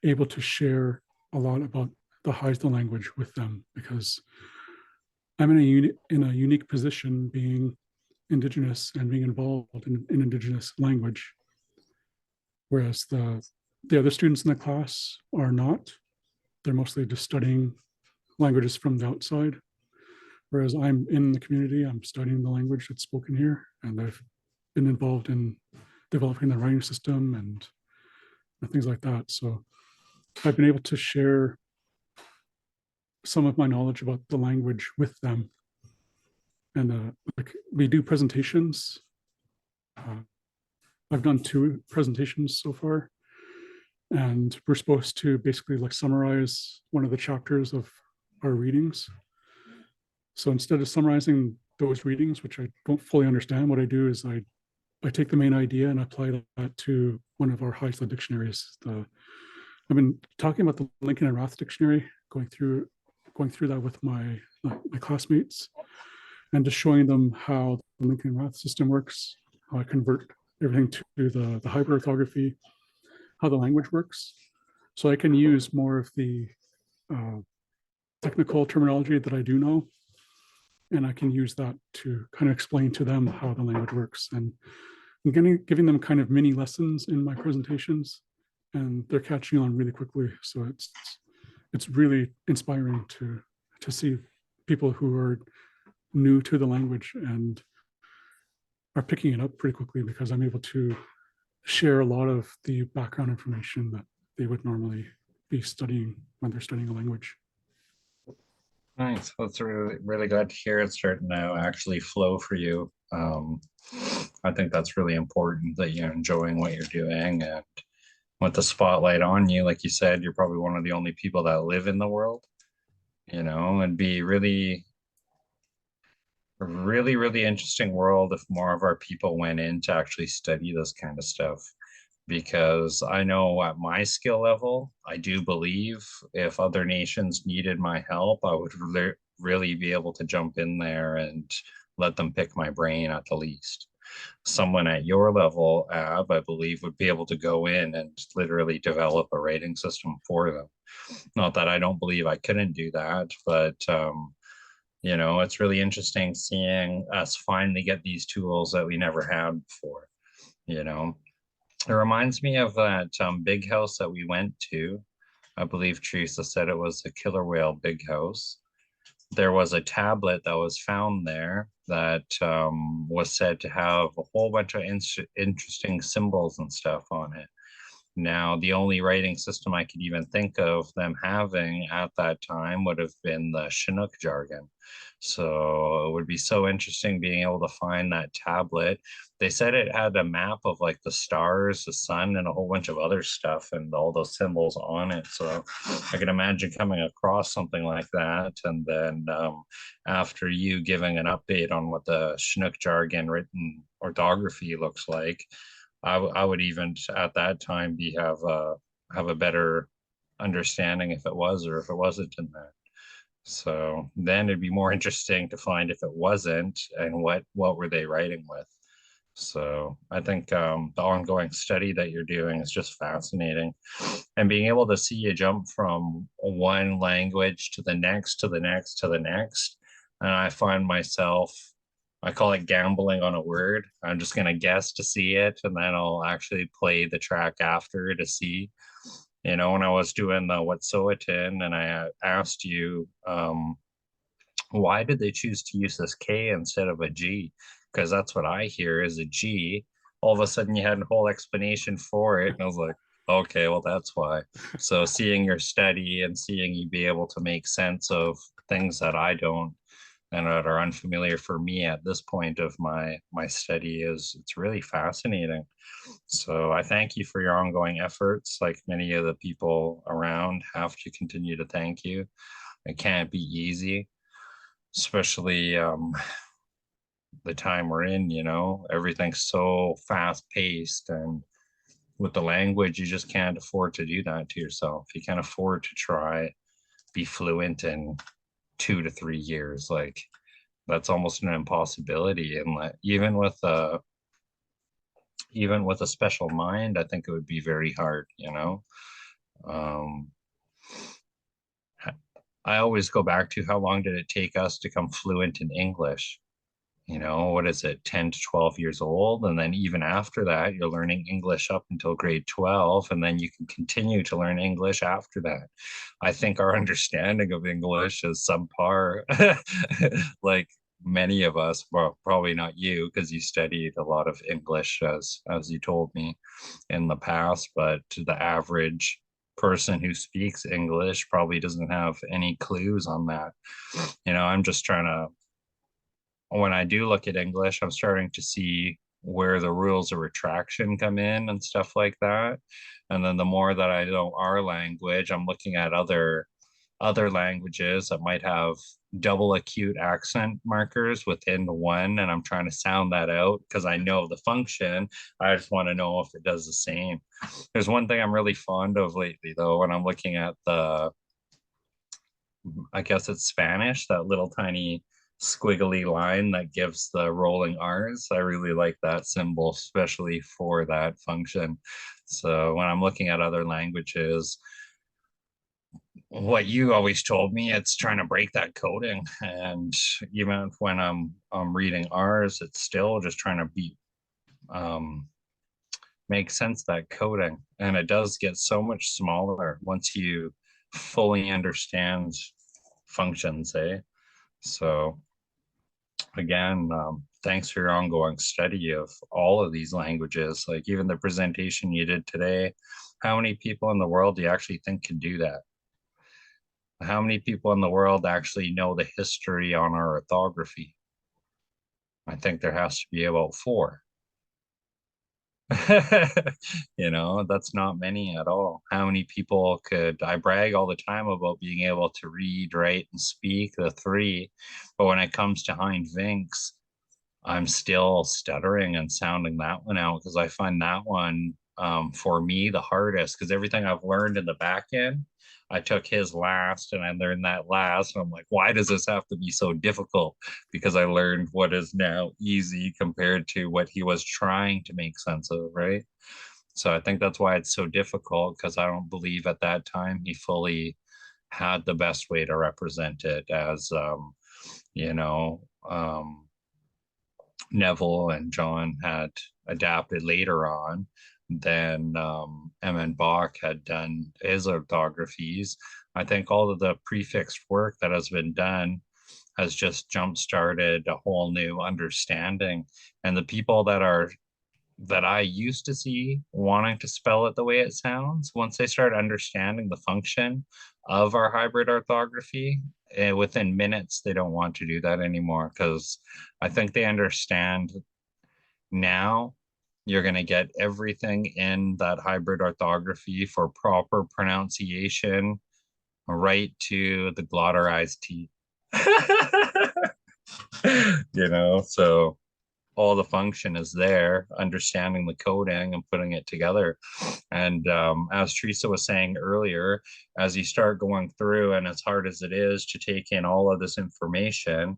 able to share a lot about the Haisla language with them because I'm in a unique position being Indigenous and being involved in Indigenous language, whereas the other students in the class are not. They're mostly just studying languages from the outside. Whereas I'm in the community, I'm studying the language that's spoken here, and I've been involved in developing the writing system and things like that. So I've been able to share some of my knowledge about the language with them. And like we do presentations. I've done 2 presentations so far, and we're supposed to basically like summarize one of the chapters of our readings. So instead of summarizing those readings, which I don't fully understand, what I do is I take the main idea and apply that to one of our Heisler dictionaries. I've been talking about the Lincoln and Rath dictionary, going through that with my classmates, and just showing them how the Lincoln and Rath system works, how I convert everything to the hybrid orthography, how the language works. So I can use more of the technical terminology that I do know, and I can use that to kind of explain to them how the language works. And I'm giving them kind of mini lessons in my presentations, and they're catching on really quickly. So it's really inspiring to see people who are new to the language and are picking it up pretty quickly, because I'm able to share a lot of the background information that they would normally be studying when they're studying a language. Nice. That's really, really glad to hear it's starting to actually flow for you. I think that's really important that you're enjoying what you're doing, and with the spotlight on you, like you said, you're probably one of the only people that live in the world, and be really, really, really interesting world if more of our people went in to actually study this kind of stuff. Because I know at my skill level, I do believe if other nations needed my help, I would really be able to jump in there and let them pick my brain at the least. Someone at your level, Ab, I believe, would be able to go in and literally develop a rating system for them. Not that I don't believe I couldn't do that, but it's really interesting seeing us finally get these tools that we never had before. It reminds me of that big house that we went to. I believe Teresa said it was the killer whale big house. There was a tablet that was found there that was said to have a whole bunch of interesting symbols and stuff on it. Now, the only writing system I could even think of them having at that time would have been the Chinook jargon. So it would be so interesting being able to find that tablet. They said it had a map of like the stars, the sun, and a whole bunch of other stuff and all those symbols on it. So I can imagine coming across something like that. And then after you giving an update on what the Chinook jargon written orthography looks like, I would even at that time have a better understanding if it was or if it wasn't in there. So then it'd be more interesting to find if it wasn't and what were they writing with. So I think the ongoing study that you're doing is just fascinating, and being able to see you jump from one language to the next to the next to the next. And I find myself, I call it gambling on a word. I'm just going to guess to see it, and then I'll actually play the track after to see. When I was doing the Wet'suwet'en, and I asked you, why did they choose to use this K instead of a G? Because that's what I hear is a G. All of a sudden, you had a whole explanation for it, and I was like, okay, well, that's why. So seeing your study and seeing you be able to make sense of things that I don't and that are unfamiliar for me at this point of my study it's really fascinating. So I thank you for your ongoing efforts. Like many of the people around have to continue to thank you. It can't be easy, especially the time we're in. Everything's so fast paced, and with the language, you just can't afford to do that to yourself. You can't afford to try be fluent in 2 to 3 years. Like that's almost an impossibility. And even with a special mind, I think it would be very hard. Um, I always go back to how long did it take us to become fluent in English? you know, what is it, 10 to 12 years old. And then even after that, you're learning English up until grade 12, and then you can continue to learn English after that. I think our understanding of English is subpar. Like many of us, well, probably not you, because you studied a lot of English as you told me in the past, but the average person who speaks English probably doesn't have any clues on that. You know, I'm just trying to, when I do look at English, I'm starting to see where the rules of retraction come in and stuff like that. And then the more that I know our language, I'm looking at other languages that might have double acute accent markers within the one, and I'm trying to sound that out because I know the function. I just want to know if it does the same. There's one thing I'm really fond of lately, though, when I'm looking at I guess it's Spanish, that little tiny squiggly line that gives the rolling R's. I really like that symbol, especially for that function. So when I'm looking at other languages, what you always told me, it's trying to break that coding. And even when I'm reading R's, it's still just trying to be make sense of that coding. And it does get so much smaller once you fully understand functions, eh? So again, thanks for your ongoing study of all of these languages. Like even the presentation you did today, how many people in the world do you actually think can do that? How many people in the world actually know the history on our orthography? I think there has to be about 4. You know, that's not many at all. How many people could, I brag all the time about being able to read, write, and speak the 3, but when it comes to Hind Vinks, I'm still stuttering and sounding that one out because I find that one for me the hardest, because everything I've learned in the back end, I took his last and I learned that last. And I'm like, why does this have to be so difficult? Because I learned what is now easy compared to what he was trying to make sense of, right? So I think that's why it's so difficult, because I don't believe at that time he fully had the best way to represent it as, you know, Neville and John had adapted later on. Then Emmett Bach had done his orthographies. I think all of the prefixed work that has been done has just jump started a whole new understanding. And the people that I used to see wanting to spell it the way it sounds, once they start understanding the function of our hybrid orthography, within minutes, they don't want to do that anymore, because I think they understand now you're going to get everything in that hybrid orthography for proper pronunciation, right to the glotterized T. You know, so all the function is there, understanding the coding and putting it together. And as Teresa was saying earlier, as you start going through, and as hard as it is to take in all of this information,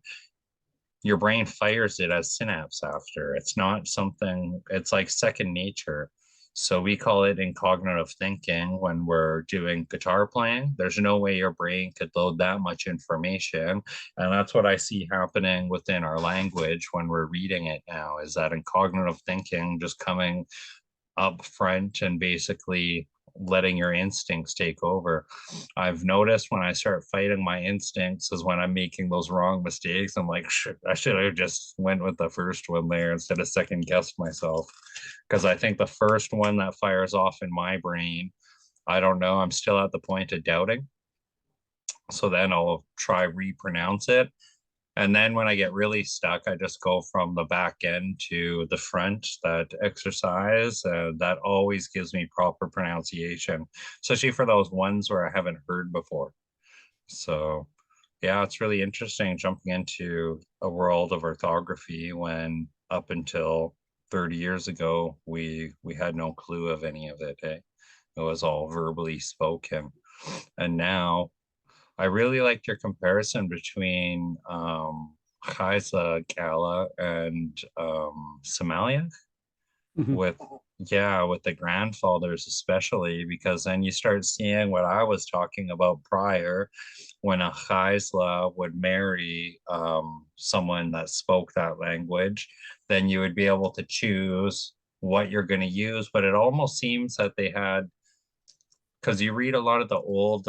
your brain fires it as synapse after. It's not something, it's like second nature. So we call it in cognitive thinking when we're doing guitar playing. There's no way your brain could load that much information. And that's what I see happening within our language when we're reading it now, is that in cognitive thinking, just coming up front and basically letting your instincts take over. I've noticed when I start fighting my instincts is when I'm making those wrong mistakes. I'm like, shit, I should have just went with the first one there instead of second guessed myself. Because I think the first one that fires off in my brain, I don't know, I'm still at the point of doubting. So then I'll try repronounce it. And then when I get really stuck, I just go from the back end to the front, that exercise. That always gives me proper pronunciation, especially for those ones where I haven't heard before. So yeah, it's really interesting jumping into a world of orthography when up until 30 years ago, we had no clue of any of it. Eh? It was all verbally spoken. And now I really liked your comparison between Kala and Somalia. Mhm. with with the grandfathers especially, because then you start seeing what I was talking about prior, when a Chaisla would marry someone that spoke that language, then you would be able to choose what you're going to use. But it almost seems that they had, because you read a lot of the old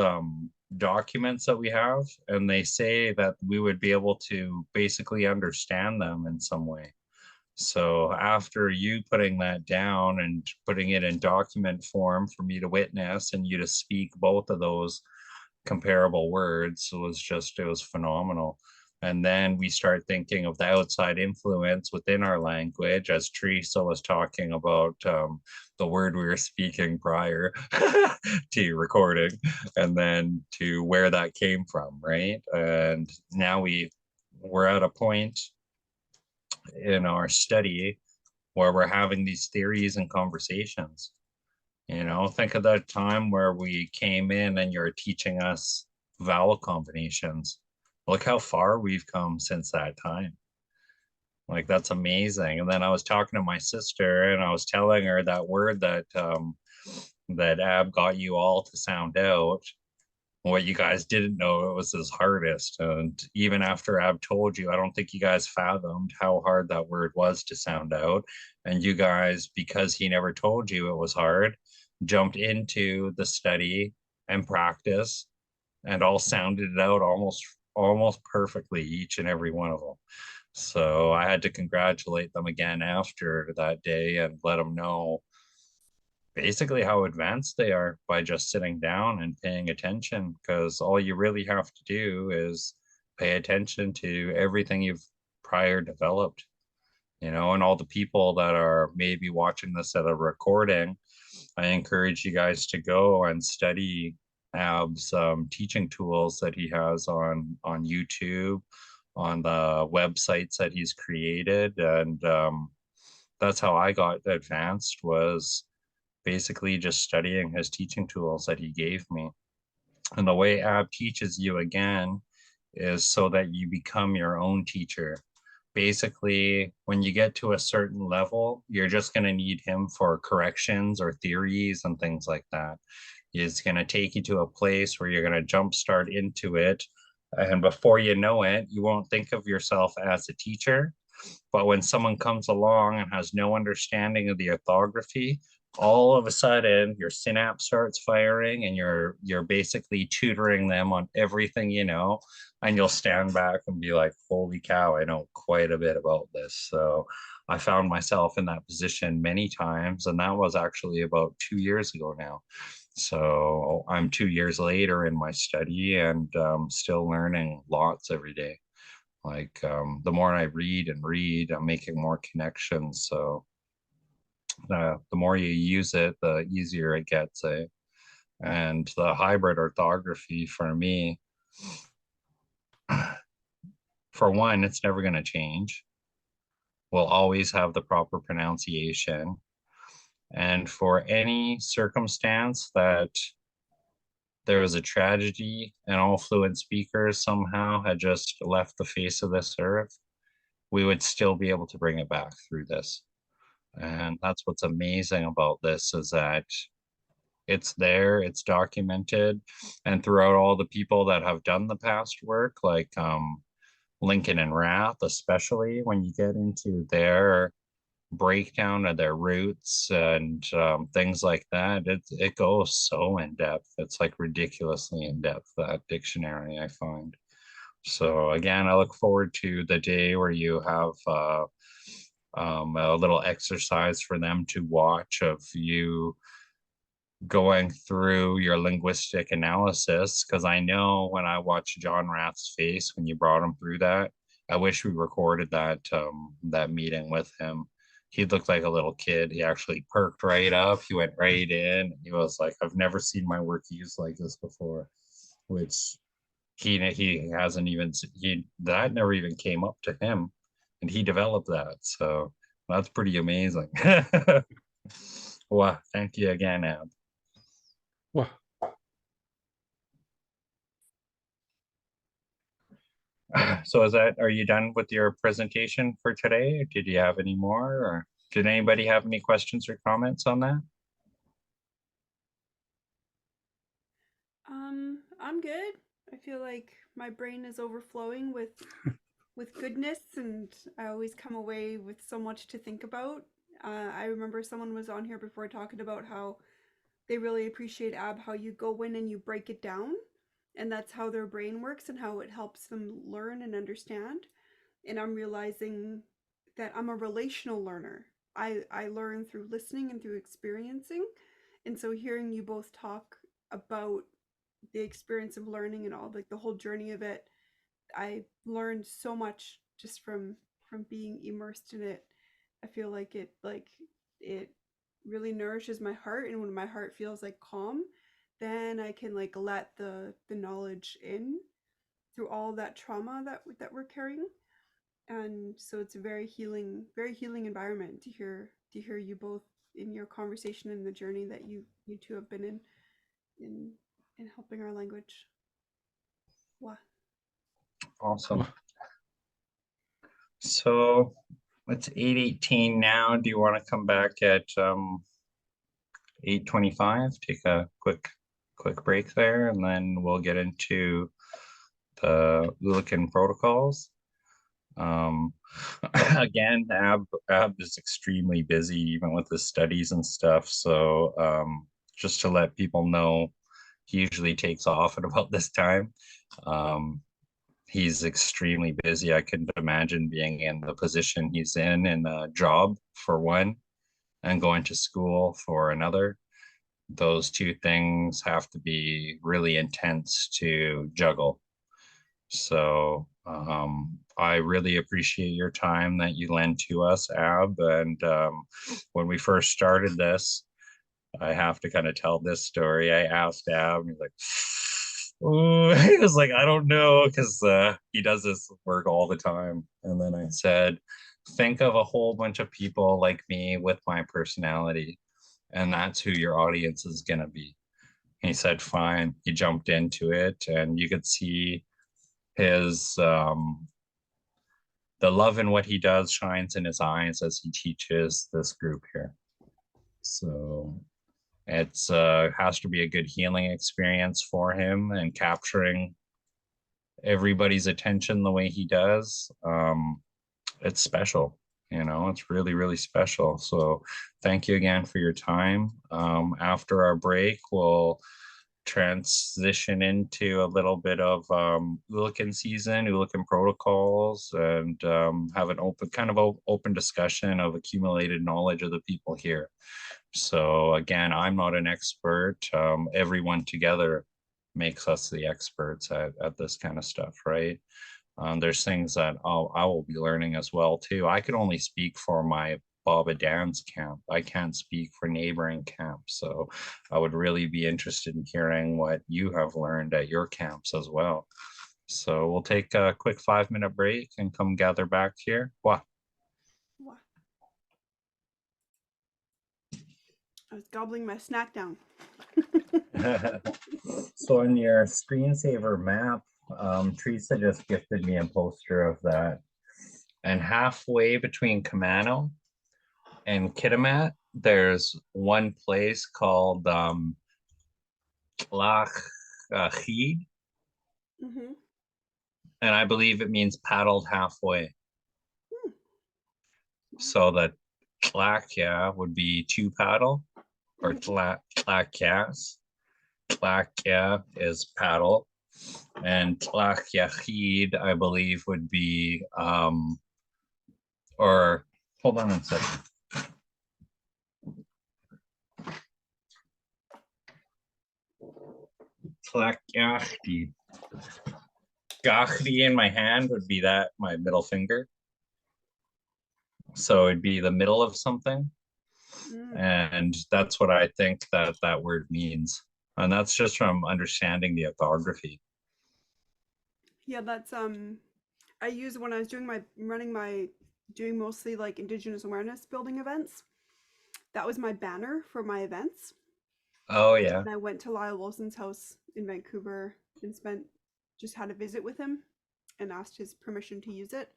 documents that we have, and they say that we would be able to basically understand them in some way. So after you putting that down and putting it in document form for me to witness and you to speak both of those comparable words, it was phenomenal. And then we start thinking of the outside influence within our language, as Teresa was talking about the word we were speaking prior to recording, and then to where that came from, right? And now we're at a point in our study where we're having these theories and conversations. You know, think of that time where we came in and you're teaching us vowel combinations. Look how far we've come since that time. Like, that's amazing. And then I was talking to my sister and I was telling her that word that Ab got you all to sound out. What you guys didn't know, it was his hardest. And even after Ab told you, I don't think you guys fathomed how hard that word was to sound out. And you guys, because he never told you it was hard, jumped into the study and practice and all sounded it out almost perfectly, each and every one of them. So I had to congratulate them again after that day and let them know basically how advanced they are by just sitting down and paying attention, because all you really have to do is pay attention to everything you've prior developed, you know. And all the people that are maybe watching this at a recording, I encourage you guys to go and study Ab's teaching tools that he has on YouTube, on the websites that he's created. And that's how I got advanced, was basically just studying his teaching tools that he gave me. And the way Ab teaches you again is so that you become your own teacher. Basically, when you get to a certain level, you're just going to need him for corrections or theories and things like that. He's going to take you to a place where you're going to jumpstart into it. And before you know it, you won't think of yourself as a teacher. But when someone comes along and has no understanding of the orthography, all of a sudden your synapse starts firing and you're basically tutoring them on everything you know, and you'll stand back and be like, holy cow, I know quite a bit about this. So I found myself in that position many times, and that was actually about 2 years ago now. So I'm 2 years later in my study, and still learning lots every day. Like, the more I read and read, I'm making more connections. So the more you use it, the easier it gets. And the hybrid orthography for me, for one, it's never going to change. We'll always have the proper pronunciation. And for any circumstance that there was a tragedy and all fluent speakers somehow had just left the face of this earth, we would still be able to bring it back through this. And that's what's amazing about this, is that it's there, it's documented, and throughout all the people that have done the past work, like Lincoln and Rath, especially when you get into their breakdown of their roots and things like that, it goes so in depth. It's like ridiculously in depth, that dictionary, I find. So again, I look forward to the day where you have a little exercise for them to watch of you going through your linguistic analysis, because I know when I watched John Rath's face when you brought him through that, I wish we recorded that meeting with him. He looked like a little kid. He actually perked right up. He went right in. He was like, I've never seen my work used like this before, which he hasn't even, that never even came up to him, and he developed that. So that's pretty amazing. Well, thank you again, Ab. Well, So are you done with your presentation for today? Did you have any more? Or? Did anybody have any questions or comments on that? I'm good. I feel like my brain is overflowing with goodness, and I always come away with so much to think about. I remember someone was on here before talking about how they really appreciate how you go in and you break it down, and that's how their brain works and how it helps them learn and understand. And I'm realizing that I'm a relational learner. I learn through listening and through experiencing. And so hearing you both talk about the experience of learning and all like the whole journey of it, I learned so much just from being immersed in it. I feel like it really nourishes my heart, and when my heart feels like calm, then I can like let the knowledge in through all that trauma that we're carrying. And so it's a very healing environment to hear you both in your conversation and the journey that you two have been in in helping our language. Wow. Awesome. So it's 8:18 now. Do you want to come back at 8:25? Take a quick break there, and then we'll get into the Oolican protocols. Again, Ab is extremely busy even with his studies and stuff. So just to let people know, he usually takes off at about this time. He's extremely busy. I couldn't imagine being in the position he's in a job for one and going to school for another. Those two things have to be really intense to juggle. So I really appreciate your time that you lend to us, Ab. And when we first started this, I have to kind of tell this story. I asked Ab, and he's like, oh, he was like, I don't know, because he does this work all the time. And then I said, think of a whole bunch of people like me with my personality, and that's who your audience is going to be. He said, fine. He jumped into it, and you could see his the love in what he does shines in his eyes as he teaches this group here. So it's has to be a good healing experience for him, and capturing everybody's attention the way he does, it's special. It's really, really special. So thank you again for your time. After our break, we'll transition into a little bit of Oolican season, Oolican protocols, and have an open discussion of accumulated knowledge of the people here. So again, I'm not an expert. Everyone together makes us the experts at this kind of stuff, right? There's things that I will be learning as well too. I can only speak for my Baba Dan's camp. I can't speak for neighboring camps. So I would really be interested in hearing what you have learned at your camps as well. So we'll take a quick 5-minute break and come gather back here. What? Wow. I was gobbling my snack down. So in your screensaver map, Teresa just gifted me a poster of that. And halfway between Kamano and Kitimat, there's one place called Tlachid, Mm-hmm. and I believe it means paddled halfway. So that Tlachya would be to paddle, or Tlakyas. Tlachya is paddle, and Tlakyachid, I believe, would be or hold on a second. Tlakyachdi. Gachdi in my hand would be that my middle finger. So it'd be the middle of something. And that's what I think that word means. And that's just from understanding the orthography. Yeah, that's I use when I was doing mostly like Indigenous awareness building events. That was my banner for my events. Oh yeah. And I went to Lyle Wilson's house in Vancouver and just had a visit with him and asked his permission to use it.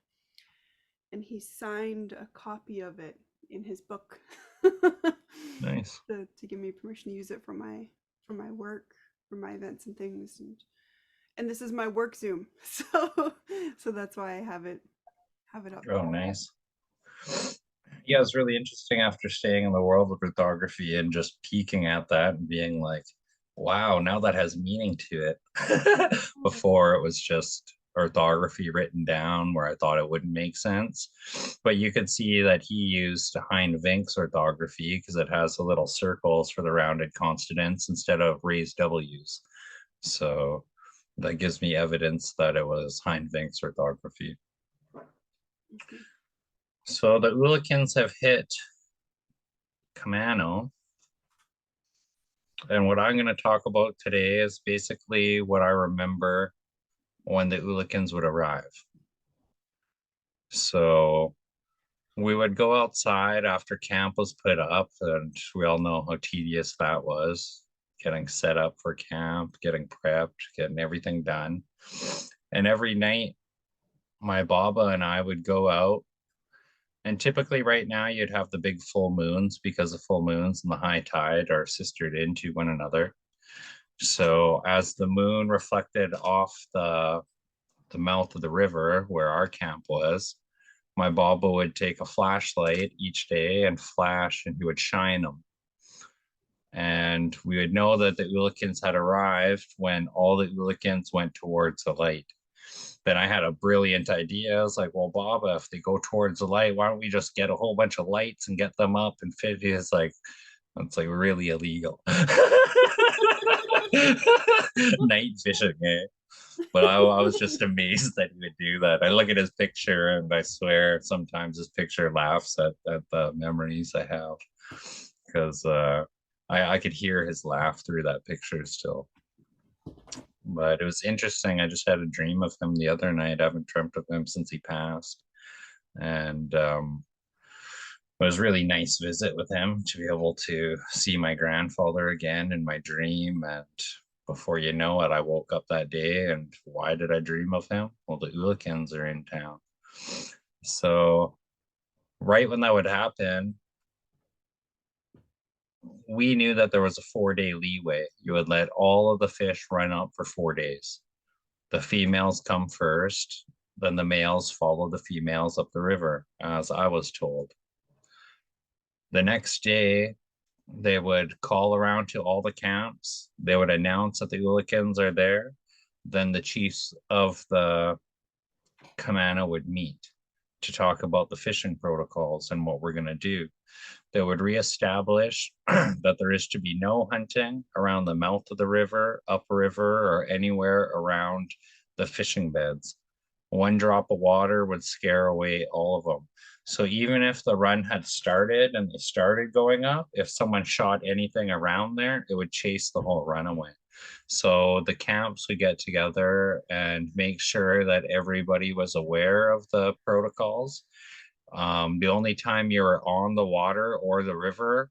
And he signed a copy of it in his book. Nice. To give me permission to use it for my work, for my events and things, and this is my work Zoom, so that's why I have it up. Oh, nice. Yeah, it's really interesting after staying in the world of orthography and just peeking at that and being like, wow, now that has meaning to it. Before it was just orthography written down where I thought it wouldn't make sense. But you could see that he used Hein Vinck's orthography because it has the little circles for the rounded consonants instead of raised W's. So that gives me evidence that it was Hein Vinck's orthography. So the Oolichans have hit Kamano. And what I'm going to talk about today is basically what I remember when the Oolichans would arrive. So we would go outside after camp was put up, and we all know how tedious that was, getting set up for camp, getting prepped, getting everything done. And every night, my Baba and I would go out. And typically right now you'd have the big full moons because the full moons and the high tide are sistered into one another. So as the moon reflected off the mouth of the river where our camp was, my Baba would take a flashlight each day and flash, and he would shine them. And we would know that the Oolichans had arrived when all the Oolichans went towards the light. Then I had a brilliant idea. I was like, well, Baba, if they go towards the light, why don't we just get a whole bunch of lights and get them up and fit? He's like, it's like really illegal. Night fishing, eh? But I was just amazed that he would do that. I look at his picture and I swear sometimes his picture laughs at the memories I have, because I could hear his laugh through that picture still. But it was interesting. I just had a dream of him the other night. I haven't dreamt of him since he passed. And it was a really nice visit with him to be able to see my grandfather again in my dream. And before you know it, I woke up that day, and why did I dream of him? Well, the Oolichans are in town. So right when that would happen, we knew that there was a 4-day leeway. You would let all of the fish run up for 4 days. The females come first, then the males follow the females up the river, as I was told. The next day, they would call around to all the camps. They would announce that the Oolichans are there. Then the chiefs of the Kamana would meet to talk about the fishing protocols and what we're going to do. They would reestablish that there is to be no hunting around the mouth of the river, upriver, or anywhere around the fishing beds. One drop of water would scare away all of them. So even if the run had started and they started going up, if someone shot anything around there, it would chase the whole run away. So the camps would get together and make sure that everybody was aware of the protocols. The only time you were on the water or the river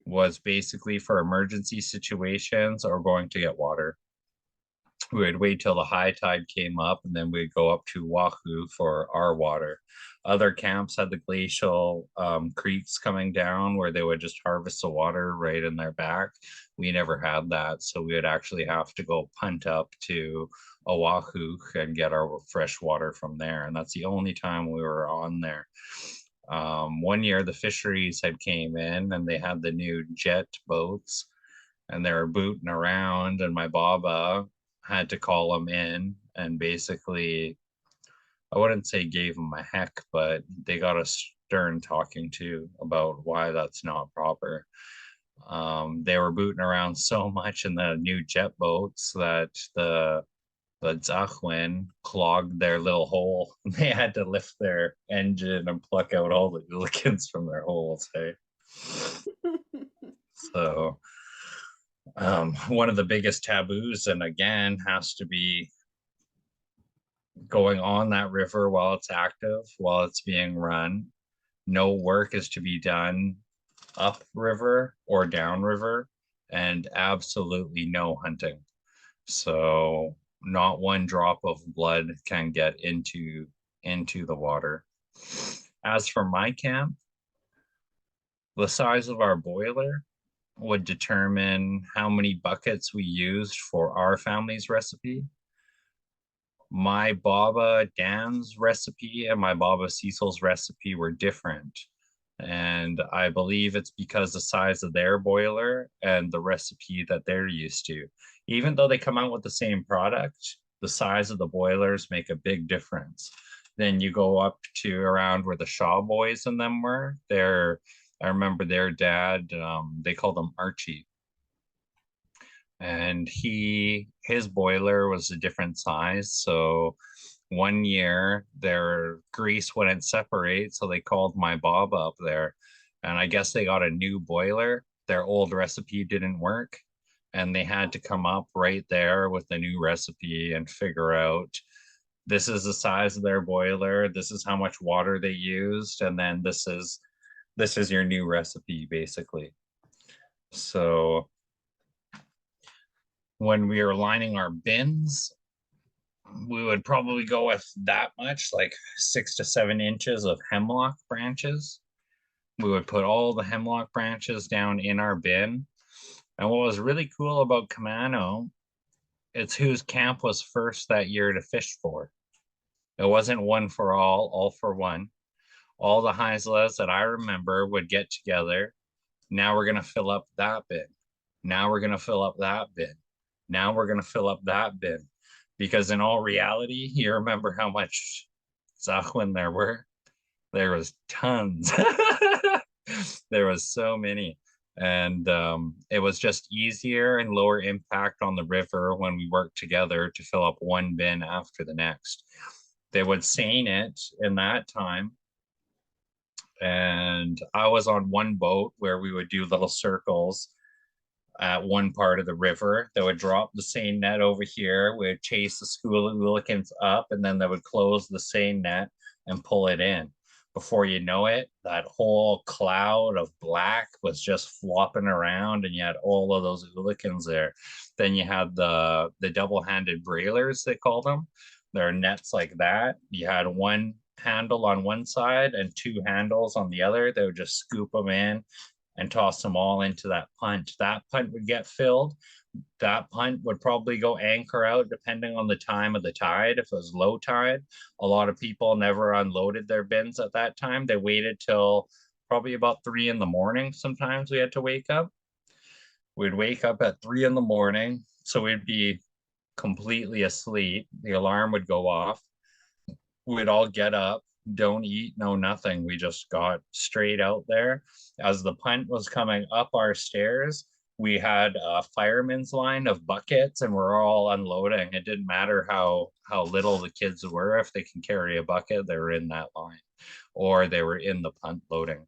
was basically for emergency situations or going to get water. We would wait till the high tide came up, and then we'd go up to Wahoo for our water. Other camps had the glacial creeks coming down where they would just harvest the water right in their back. We never had that, so we would actually have to go punt up to Oahu and get our fresh water from there, and that's the only time we were on there. One year the fisheries had came in and they had the new jet boats, and they were booting around, and my Baba had to call them in and basically, I wouldn't say gave them a heck, but they got a stern talking to about why that's not proper. They were booting around so much in the new jet boats that the Zachwin clogged their little hole. They had to lift their engine and pluck out all the Oolichans from their holes. Hey, so one of the biggest taboos, and again, has to be going on that river while it's active, while it's being run. No work is to be done up river or down river, and absolutely no hunting. So not one drop of blood can get into the water. As for my camp, The size of our boiler would determine how many buckets we used for our family's recipe. My Baba Dan's recipe and my Baba Cecil's recipe were different. And I believe it's because the size of their boiler and the recipe that they're used to. Even though they come out with the same product, the size of the boilers make a big difference. Then you go up to around where the Shaw boys and them were. I remember their dad, they called him Archie. And his boiler was a different size. So one year their grease wouldn't separate, so they called my Bob up there, and I guess they got a new boiler. Their old recipe didn't work, and they had to come up right there with the new recipe and figure out this is the size of their boiler, this is how much water they used, and then this is your new recipe basically. So when we were lining our bins, we would probably go with that much, like 6 to 7 inches of hemlock branches. We would put all the hemlock branches down in our bin. And what was really cool about Camano, it's whose camp was first that year to fish for. It wasn't one for all for one. All the Heislas that I remember would get together. Now we're going to fill up that bin. Now we're going to fill up that bin. Now we're going to fill up that bin. Because in all reality, you remember how much Zachwin there were? There was tons. There was so many. And it was just easier and lower impact on the river when we worked together to fill up one bin after the next. They would seine it in that time. And I was on one boat where we would do little circles at one part of the river. They would drop the seine net over here, we would chase the school of Oolichans up, and then they would close the seine net and pull it in. Before you know it, that whole cloud of black was just flopping around, and you had all of those Oolichans there. Then you had the double-handed brailers, they call them. There are nets like that. You had one handle on one side and two handles on the other. They would just scoop them in and toss them all into that punt. That punt would get filled. That punt would probably go anchor out depending on the time of the tide. If it was low tide, a lot of people never unloaded their bins at that time. They waited till probably about 3 in the morning. Sometimes we had to wake up. We'd wake up at 3 in the morning. So we'd be completely asleep. The alarm would go off. We'd all get up, don't eat, no nothing. We just got straight out there. As the punt was coming up our stairs, we had a fireman's line of buckets and we're all unloading. It didn't matter how little the kids were. If they can carry a bucket, they were in that line, or they were in the punt loading.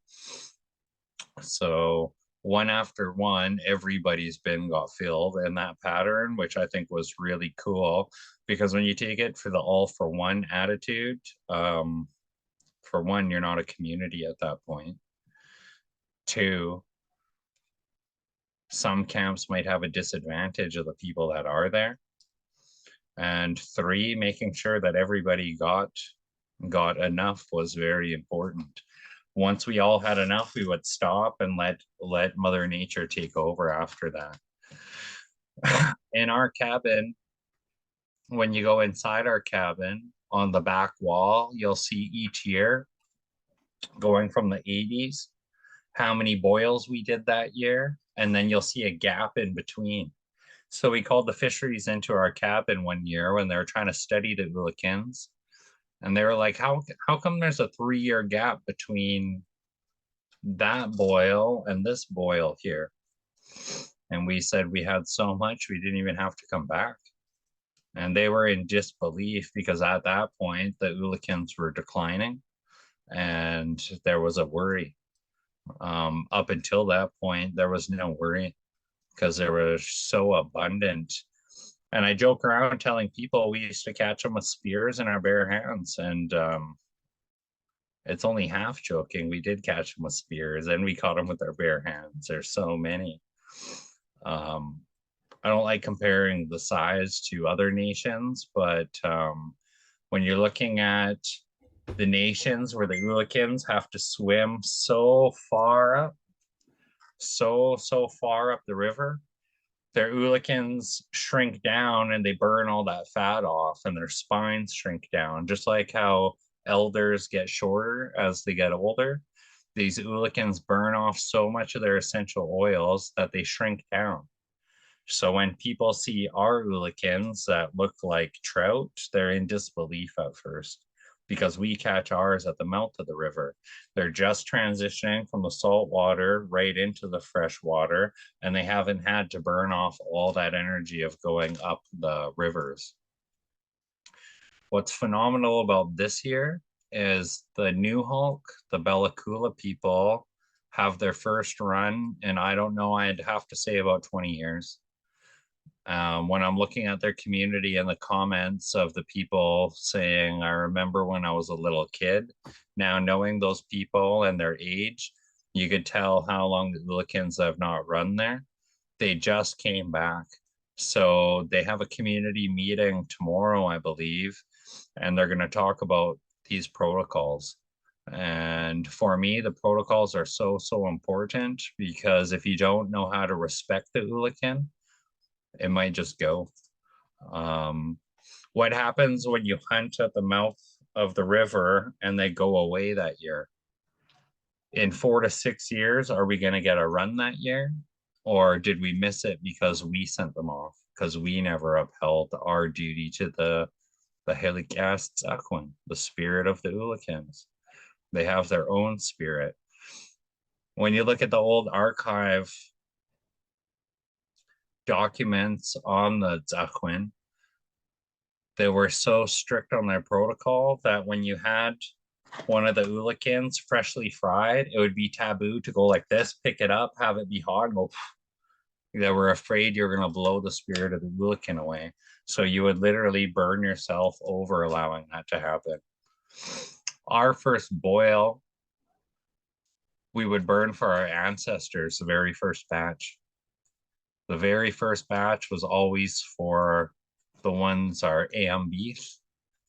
So one after one, everybody's bin got filled in that pattern, which I think was really cool, because when you take it for the all for one attitude, for one, you're not a community at that point. 2, some camps might have a disadvantage of the people that are there. And 3, making sure that everybody got enough was very important. Once we all had enough, we would stop and let Mother Nature take over after that. In our cabin, when you go inside our cabin, on the back wall, you'll see each year, going from the 80s, how many boils we did that year, and then you'll see a gap in between. So we called the fisheries into our cabin one year when they were trying to study the Oolichans. And they were like, how come there's a 3-year gap between that boil and this boil here? And we said we had so much, we didn't even have to come back. And they were in disbelief, because at that point, the Oolichans were declining and there was a worry. Up until that point, there was no worry because they were so abundant. And I joke around telling people we used to catch them with spears in our bare hands, and it's only half joking. We did catch them with spears and we caught them with our bare hands. There's so many. I don't like comparing the size to other nations, but when you're looking at the nations where the Oolichans have to swim so far up so far up the river, their Oolichans shrink down and they burn all that fat off and their spines shrink down, just like how elders get shorter as they get older. These Oolichans burn off so much of their essential oils that they shrink down. So when people see our Oolichans that look like trout, they're in disbelief at first because we catch ours at the mouth of the river. They're just transitioning from the salt water right into the fresh water, and they haven't had to burn off all that energy of going up the rivers. What's phenomenal about this year is the New Hulk, the Bella Coola people have their first run, and I don't know, I'd have to say about 20 years. When I'm looking at their community and the comments of the people saying, I remember when I was a little kid, now knowing those people and their age, you could tell how long the Oolichans have not run there. They just came back. So they have a community meeting tomorrow, I believe, and they're going to talk about these protocols. And for me, the protocols are so important because if you don't know how to respect the Oolican, it might just go. What happens when you hunt at the mouth of the river and they go away that year? In 4 to 6 years, are we going to get a run that year? Or did we miss it because we sent them off? Because we never upheld our duty to the Helikas Tzachwin, the spirit of the Oolichans. They have their own spirit. When you look at the old archive documents on the Tzachwin, they were so strict on their protocol that when you had one of the Oolichans freshly fried, it would be taboo to go like this, pick it up, have it be hot, and go. They were afraid you're going to blow the spirit of the Oolican away. So you would literally burn yourself over allowing that to happen. Our first boil, we would burn for our ancestors, the very first batch. The very first batch was always for the ones, our AM beef,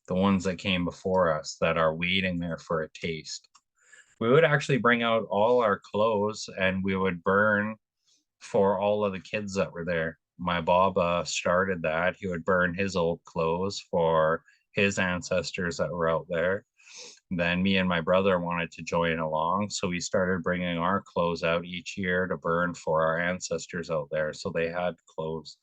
the ones that came before us that are waiting there for a taste. We would actually bring out all our clothes and we would burn for all of the kids that were there. My Baba started that. He would burn his old clothes for his ancestors that were out there. Then me and my brother wanted to join along, so we started bringing our clothes out each year to burn for our ancestors out there, so they had clothes.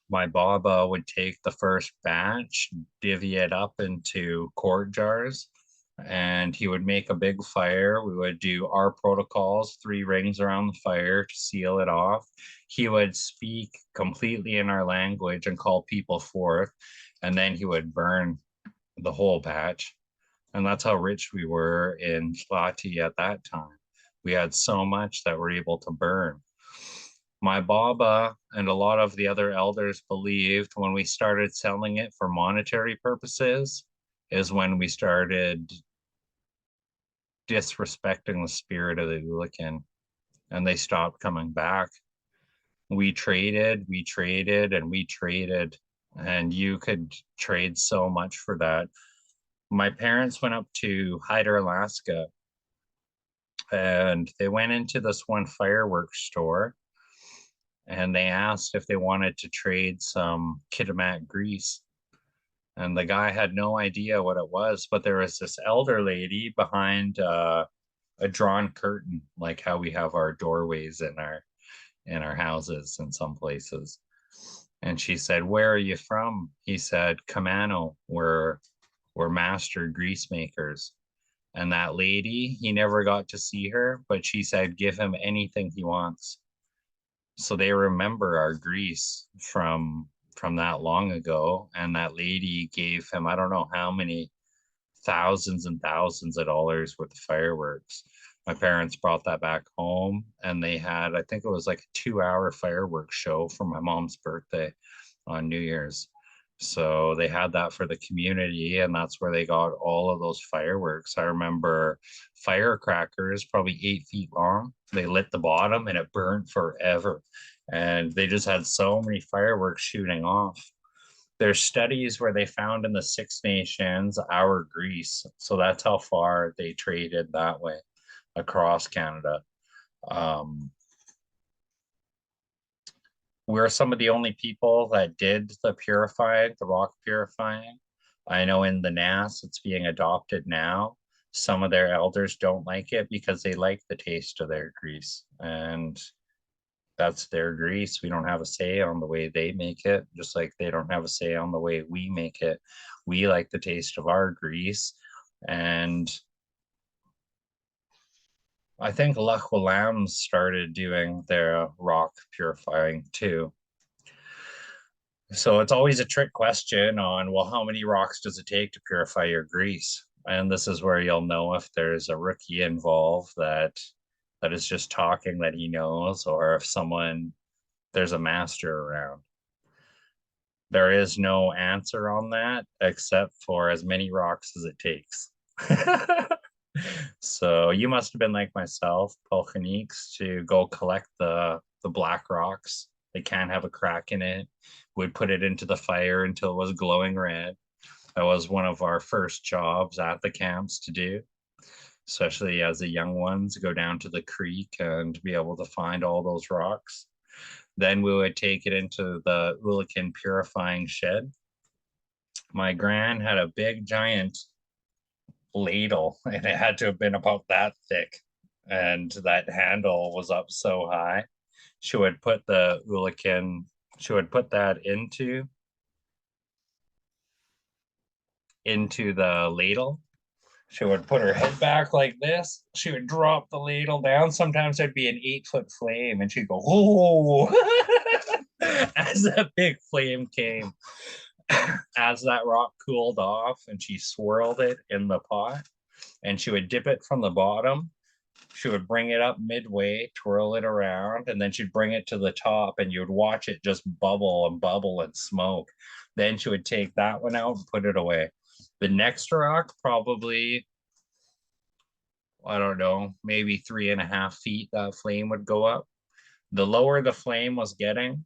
My Baba would take the first batch, divvy it up into quart jars, and he would make a big fire. We would do our protocols, 3 rings around the fire to seal it off. He would speak completely in our language and call people forth, and then he would burn the whole batch. And that's how rich we were in Shlati at that time. We had so much that we're able to burn. My Baba and a lot of the other elders believed when we started selling it for monetary purposes is when we started disrespecting the spirit of the Oolican, and they stopped coming back. We traded, and you could trade so much for that. My parents went up to Hyder, Alaska, and they went into this one fireworks store and they asked if they wanted to trade some Kitimat grease. And the guy had no idea what it was, but there was this elder lady behind a drawn curtain, like how we have our doorways in our houses in some places. And she said, "Where are you from?" He said, "Kamano, we're master grease makers." And that lady, he never got to see her, but she said, "Give him anything he wants." So they remember our grease from that long ago. And that lady gave him, I don't know how many thousands and thousands of dollars worth of fireworks. My parents brought that back home and they had, I think it was like a 2-hour fireworks show for my mom's birthday on New Year's. So they had that for the community, and that's where they got all of those fireworks. I remember firecrackers, probably 8 feet long. They lit the bottom and it burned forever. And they just had so many fireworks shooting off. There's studies where they found in the Six Nations our grease. So that's how far they traded that way. across Canada. We're some of the only people that did the purifying, the rock purifying. I know in the NAS it's being adopted now. Some of their elders don't like it because they like the taste of their grease, and that's their grease. We don't have a say on the way they make it, just like they don't have a say on the way we make it. We like the taste of our grease. And I think Loch Lambs started doing their rock purifying too. So it's always a trick question on, well, how many rocks does it take to purify your grease? And this is where you'll know if there's a rookie involved that is just talking that he knows, or if there's a master around. There is no answer on that except for as many rocks as it takes. So you must have been like myself, Polchaniques, to go collect the black rocks. They can't have a crack in it. We'd put it into the fire until it was glowing red. That was one of our first jobs at the camps to do, especially as the young ones, go down to the creek and be able to find all those rocks. Then we would take it into the Oolican purifying shed. My gran had a big giant ladle, and it had to have been about that thick, and that handle was up so high. She would put the Oolican, she would put that into the ladle. She would put her head back like this. She would drop the ladle down. Sometimes there'd be an 8-foot flame, and she'd go, "Oh!" as that big flame came. As that rock cooled off, and she swirled it in the pot, and she would dip it from the bottom. She would bring it up midway, twirl it around, and then she'd bring it to the top, and you would watch it just bubble and bubble and smoke. Then she would take that one out and put it away. The next rock, probably, I don't know, maybe 3.5 feet, that flame would go up. The lower the flame was getting,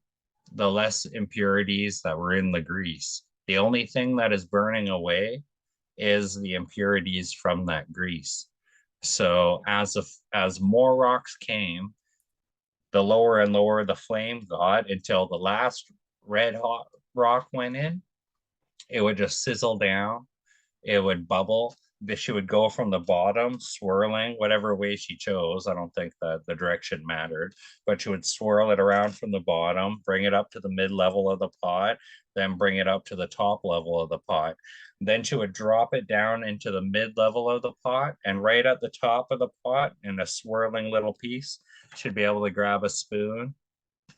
the less impurities that were in the grease. The only thing that is burning away is the impurities from that grease. So as more rocks came, the lower and lower the flame got until the last red hot rock went in. It would just sizzle down. It would bubble. She would go from the bottom, swirling whatever way she chose. I don't think that the direction mattered, but she would swirl it around from the bottom, bring it up to the mid-level of the pot, then bring it up to the top level of the pot. Then she would drop it down into the mid-level of the pot, and right at the top of the pot, in a swirling little piece, she'd be able to grab a spoon,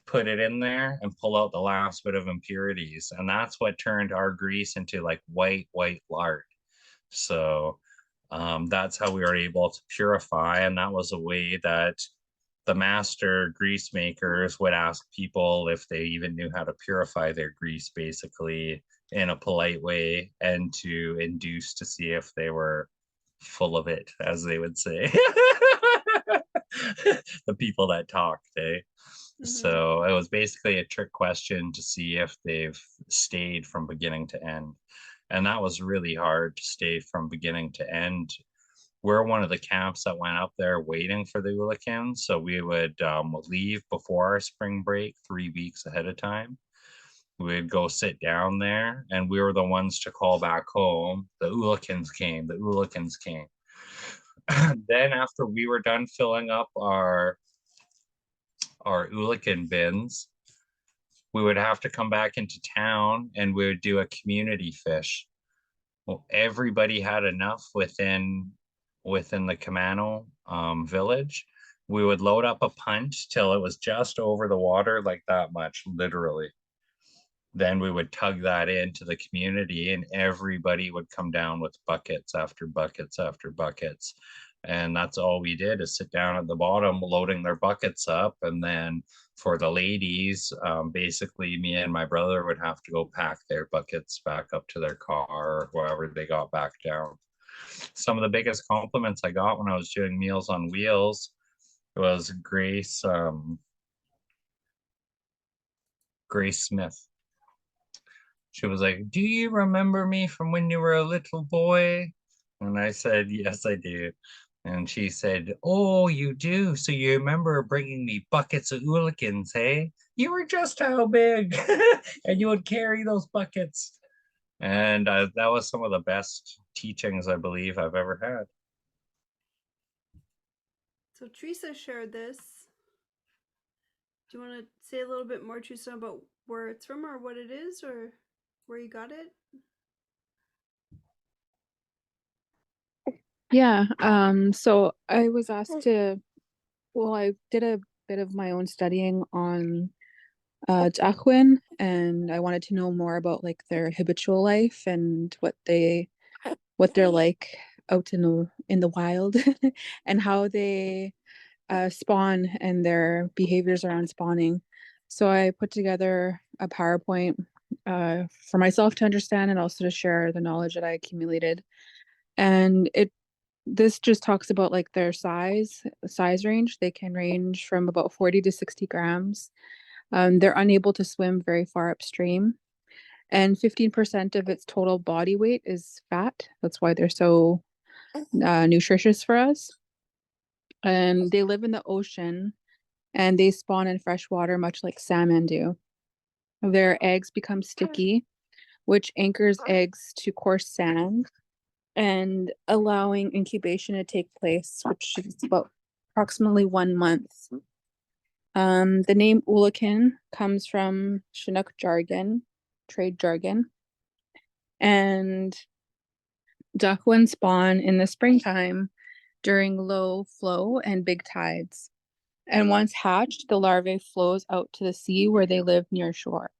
put it in there, and pull out the last bit of impurities. And that's what turned our grease into like white lard. So that's how we were able to purify. And that was a way that the master grease makers would ask people if they even knew how to purify their grease, basically in a polite way, and to induce to see if they were full of it, as they would say. The people that talked, eh? So it was basically a trick question to see if they've stayed from beginning to end. And that was really hard to stay from beginning to end. We're one of the camps that went up there waiting for the Oolichans. So we would leave before our spring break 3 weeks ahead of time. We'd go sit down there, and we were the ones to call back home. The Oolichans came, the Oolichans came. Then after we were done filling up our Oolican bins, we would have to come back into town, and we would do a community fish. Well, everybody had enough within the Camano village. We would load up a punt till it was just over the water, like that much, literally. Then we would tug that into the community, and everybody would come down with buckets after buckets after buckets. And that's all we did, is sit down at the bottom loading their buckets up. And then for the ladies, basically me and my brother would have to go pack their buckets back up to their car or wherever they got back down. Some of the biggest compliments I got when I was doing Meals on Wheels was Grace Smith. She was like, "Do you remember me from when you were a little boy?" And I said, "Yes, I do." And she said, "Oh, you do? So you remember bringing me buckets of Oolichans, hey? You were just how big?" And you would carry those buckets. And that was some of the best teachings I believe I've ever had. So Teresa shared this. Do you want to say a little bit more, Teresa, about where it's from or what it is or where you got it? Yeah, so I was asked to, well, I did a bit of my own studying on Jacquin, and I wanted to know more about like their habitual life and what they're like out in the wild and how they spawn and their behaviors around spawning. So I put together a PowerPoint for myself to understand and also to share the knowledge that I accumulated. And this just talks about like their size range. They can range from about 40 to 60 grams. They're unable to swim very far upstream, and 15% of its total body weight is fat. That's why they're so nutritious for us. And they live in the ocean and they spawn in fresh water, much like salmon do. Their eggs become sticky, which anchors eggs to coarse sand and allowing incubation to take place, which is about approximately 1 month. The name Oolican comes from Chinook jargon, trade jargon, and duckwen spawn in the springtime during low flow and big tides. And once hatched, the larvae flows out to the sea where they live near shore.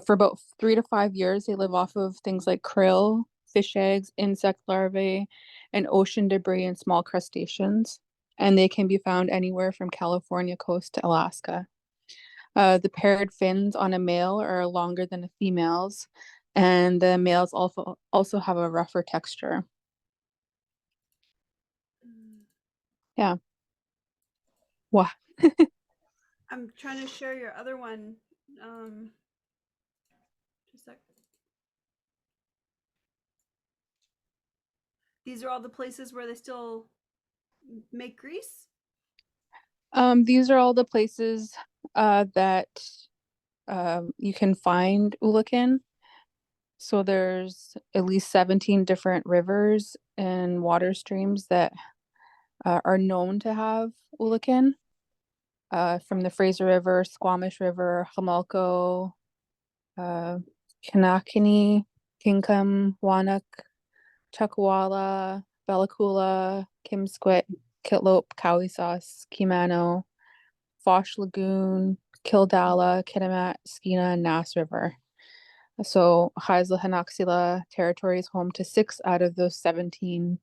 For about 3 to 5 years, they live off of things like krill, fish eggs, insect larvae, and ocean debris and small crustaceans. And they can be found anywhere from California coast to Alaska. The paired fins on a male are longer than the females, and the males also have a rougher texture. Yeah. Wow. I'm trying to share your other one. Just a sec. These are all the places where they still make grease. These are all the places that you can find Oolican. So there's at least 17 different rivers and water streams that are known to have Oolican. From the Fraser River, Squamish River, Jamalco, Kanakini, Kinkum, Wannock, Chuckawalla, Bellacoola, Kimsquit, Kitlope, Cowisauce, Kimano, Fosh Lagoon, Kildala, Kitimat, Skeena, and Nass River. So Haisla Hanaxila territory is home to 6 out of those 17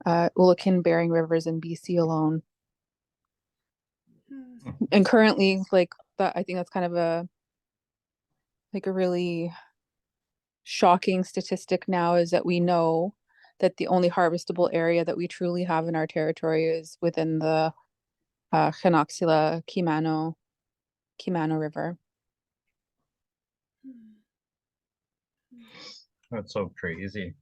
Oolican bearing rivers in BC alone. And currently, like that, I think that's kind of a really shocking statistic now is that we know that the only harvestable area that we truly have in our territory is within the Hanaxila Kimano River. That's so crazy.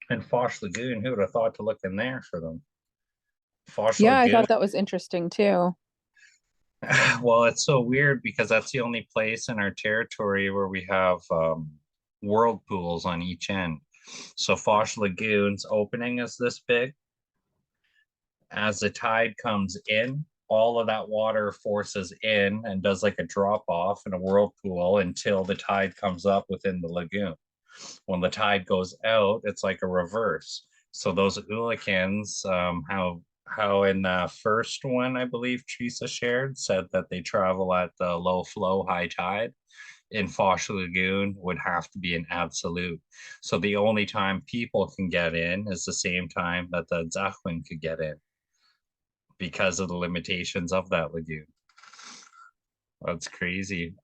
And Fosh Lagoon, who would have thought to look in there for them? Fosh Yeah, I Lagoon. thought that was interesting too. Well, it's so weird because that's the only place in our territory where we have whirlpools on each end. So Fosh Lagoon's opening is this big. As the tide comes in, all of that water forces in and does like a drop off in a whirlpool until the tide comes up within the lagoon. When the tide goes out, it's like a reverse. So those Oolichans, how in the first one, I believe Teresa shared, said that they travel at the low flow, high tide. In Fosh Lagoon would have to be an absolute. So the only time people can get in is the same time that the Zachwin could get in because of the limitations of that lagoon. That's crazy.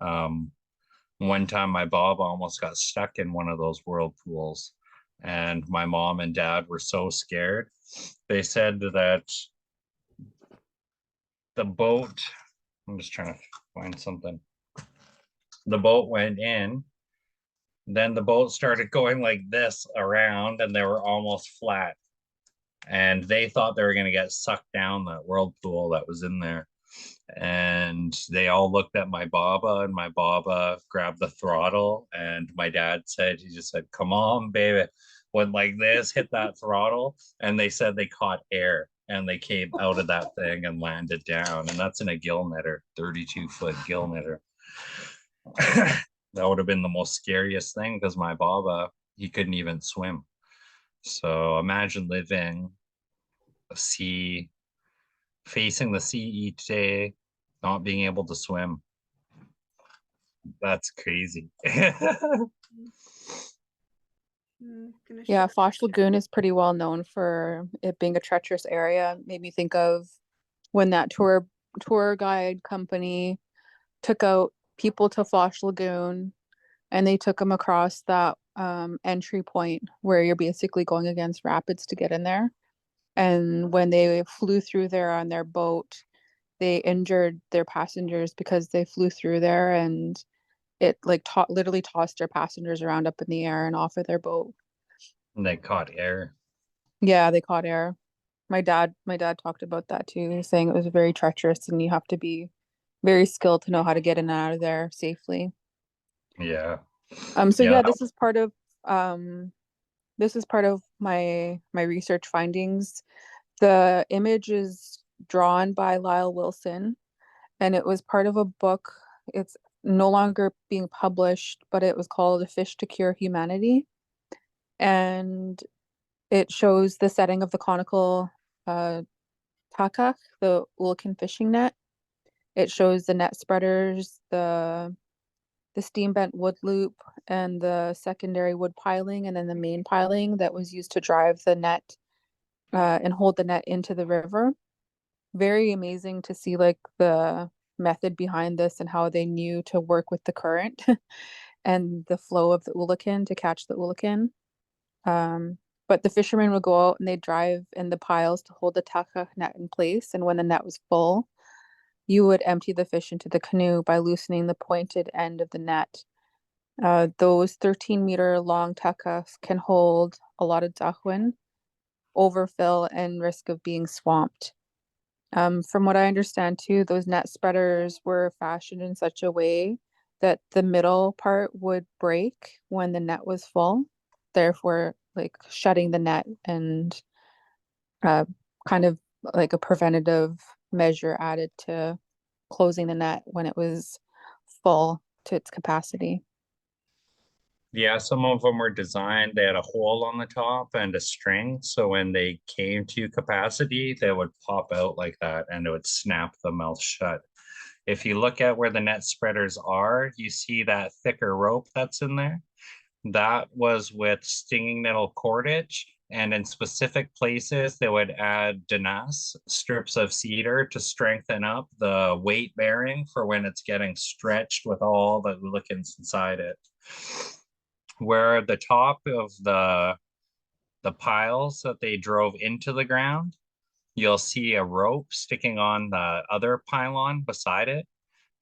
One time my Bob almost got stuck in one of those whirlpools, and my mom and dad were so scared. They said that the boat, I'm just trying to find something. The boat went in, then the boat started going like this around, and they were almost flat. and they thought they were going to get sucked down that whirlpool that was in there. And they all looked at my baba, and my baba grabbed the throttle, and my dad said, he just said, "Come on, baby," went like this, hit that throttle, and they said they caught air and they came out of that thing and landed down. And that's in a gill knitter, 32-foot gill knitter. That would have been the most scariest thing, because my baba, he couldn't even swim. So imagine living a sea, facing the sea each day, not being able to swim. That's crazy. Yeah, Fosh Lagoon is pretty well known for it being a treacherous area. Made me think of when that tour guide company took out people to Fosh Lagoon, and they took them across that entry point where you're basically going against rapids to get in there. And when they flew through there on their boat, they injured their passengers because they flew through there, and it like literally tossed their passengers around up in the air and off of their boat. And they caught air. Yeah, they caught air. My dad talked about that too, saying it was very treacherous and you have to be very skilled to know how to get in and out of there safely. Yeah. So Yeah, yeah, this is part of my research findings. The image is drawn by Lyle Wilson, and it was part of a book. It's no longer being published, but it was called A Fish to Cure Humanity. And it shows the setting of the conical takak, the Oolican fishing net. It shows the net spreaders, the steam bent wood loop, and the secondary wood piling, and then the main piling that was used to drive the net and hold the net into the river. Very amazing to see like the method behind this and how they knew to work with the current and the flow of the Oolican to catch the Oolican. But the fishermen would go out and they'd drive in the piles to hold the takak net in place. And when the net was full, you would empty the fish into the canoe by loosening the pointed end of the net. Those 13-meter long takaks can hold a lot of dahwin, overfill, and risk of being swamped. From what I understand too, those net spreaders were fashioned in such a way that the middle part would break when the net was full, therefore like shutting the net, and kind of like a preventative measure added to closing the net when it was full to its capacity. Yeah, some of them were designed, they had a hole on the top and a string. So when they came to capacity, they would pop out like that and it would snap the mouth shut. If you look at where the net spreaders are, you see that thicker rope that's in there. That was with stinging nettle cordage. And in specific places, they would add danas, strips of cedar, to strengthen up the weight bearing for when it's getting stretched with all the Oolichans inside it. Where the top of the piles that they drove into the ground, you'll see a rope sticking on the other pylon beside it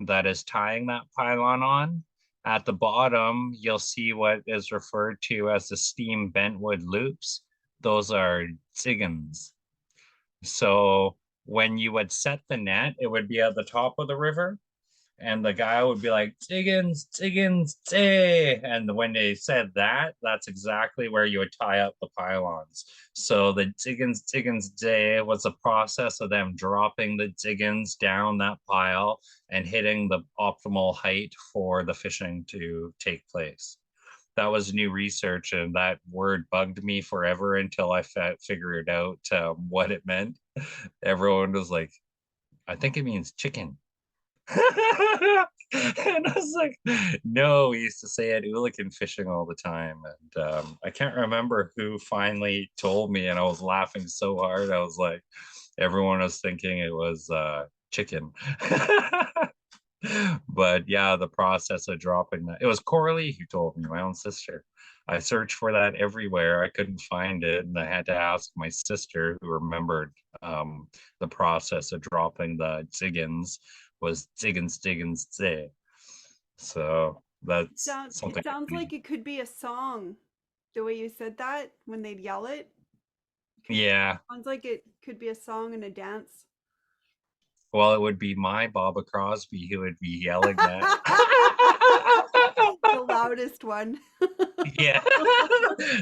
that is tying that pylon on. At the bottom, you'll see what is referred to as the steam bentwood loops. Those are tzigans. So when you would set the net, it would be at the top of the river, and the guy would be like, "Tzigans, tzigans, tze." And when they said that, that's exactly where you would tie up the pylons. So the tzigans, tzigans, tze was a process of them dropping the tzigans down that pile and hitting the optimal height for the fishing to take place. That was new research, and that word bugged me forever until I figured out what it meant. Everyone was like, "I think it means chicken." And I was like, no, we used to say it Oolican fishing all the time. And I can't remember who finally told me, and I was laughing so hard. I was like, everyone was thinking it was chicken. But yeah, the process of dropping that, it was Coralie who told me, my own sister. I searched for that everywhere. I couldn't find it, and I had to ask my sister, who remembered the process of dropping the tzigans was tzigans, tzigans, tze. So that's something. It sounds like it could be a song, the way you said that when they'd yell it. Yeah. Sounds like it could be a song and a dance. Well, it would be my Baba Crosby who would be yelling that. The loudest one. Yeah.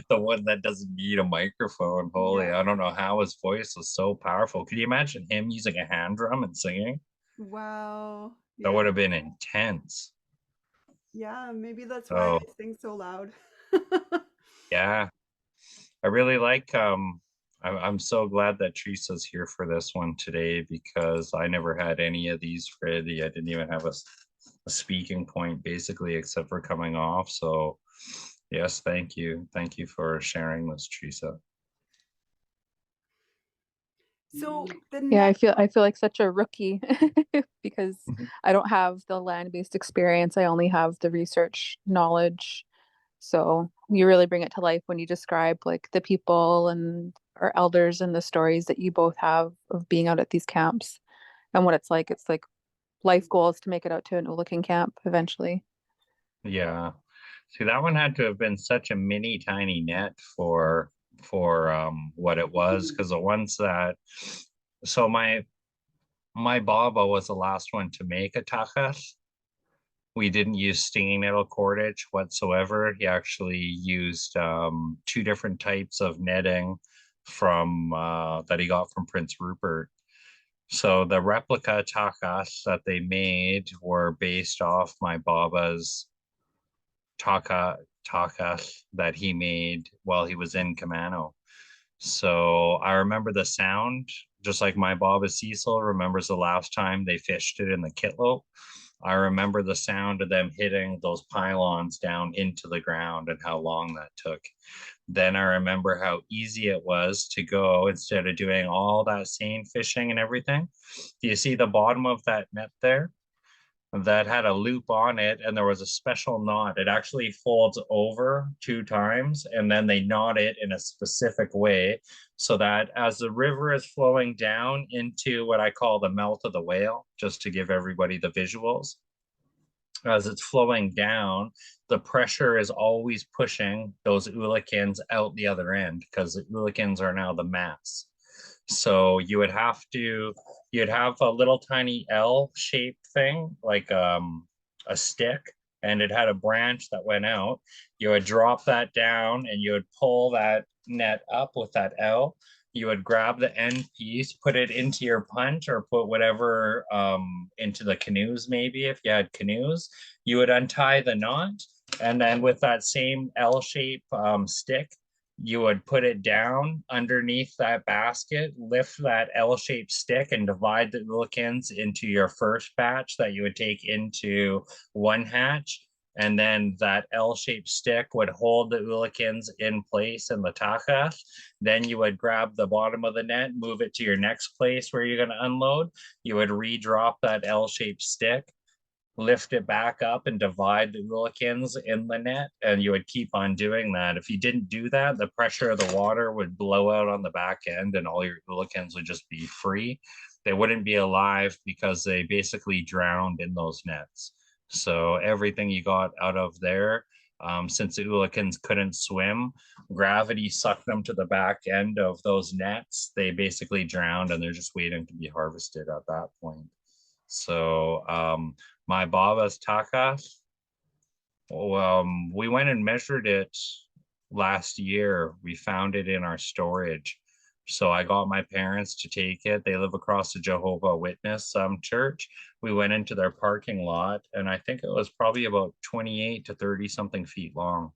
The one that doesn't need a microphone. Holy, Yeah. I don't know how his voice was so powerful. Could you imagine him using a hand drum and singing? Wow. That Yeah. would have been intense. Yeah, maybe that's why I So, sing so loud. yeah. I really like I'm so glad that Teresa's here for this one today because I never had any of these ready. I didn't even have a speaking point basically except for coming off. So yes, thank you. Thank you for sharing this, Teresa. So the Yeah, next, I feel like such a rookie because I don't have the land-based experience. I only have the research knowledge. So you really bring it to life when you describe like the people and our elders and the stories that you both have of being out at these camps and what it's like. It's like life goal is to make it out to an Oolican camp eventually. Yeah. See, that one had to have been such a mini tiny net for what it was because the ones that so my Baba was the last one to make a takas. We didn't use stinging nettle cordage whatsoever. He actually used two different types of netting from that he got from Prince Rupert. So the replica takas that they made were based off my Baba's takas that he made while he was in Camano. So I remember the sound, just like my Baba Cecil remembers the last time they fished it in the Kitlope. I remember the sound of them hitting those pylons down into the ground and how long that took. Then I remember how easy it was to go instead of doing all that seine fishing and everything. Do you see the bottom of that net there? That had a loop on it and there was a special knot. It actually folds over 2 times and then they knot it in a specific way so that as the river is flowing down into what I call the mouth of the whale, just to give everybody the visuals, as it's flowing down, the pressure is always pushing those Oolichans out the other end because the Oolichans are now the mass. So you'd have a little tiny L-shaped thing, like a stick, and it had a branch that went out. You would drop that down and you would pull that net up with that L. You would grab the end piece, put it into your punt or put whatever into the canoes, maybe if you had canoes. You would untie the knot, and then with that same L-shape stick, you would put it down underneath that basket, lift that L-shaped stick and divide the Oolichans into your first batch that you would take into one hatch. And then that L-shaped stick would hold the Oolichans in place in the takas. Then you would grab the bottom of the net, move it to your next place where you're going to unload. You would re-drop that L-shaped stick, lift it back up and divide the Oolichans in the net, and you would keep on doing that. If you didn't do that, the pressure of the water would blow out on the back end and all your Oolichans would just be free. They wouldn't be alive because they basically drowned in those nets. So everything you got out of there, since the Oolichans couldn't swim, gravity sucked them to the back end of those nets. They basically drowned and they're just waiting to be harvested at that point. So my Baba's takas, we went and measured it last year. We found it in our storage. So I got my parents to take it. They live across the Jehovah Witness church. We went into their parking lot, and I think it was probably about 28 to 30 something feet long.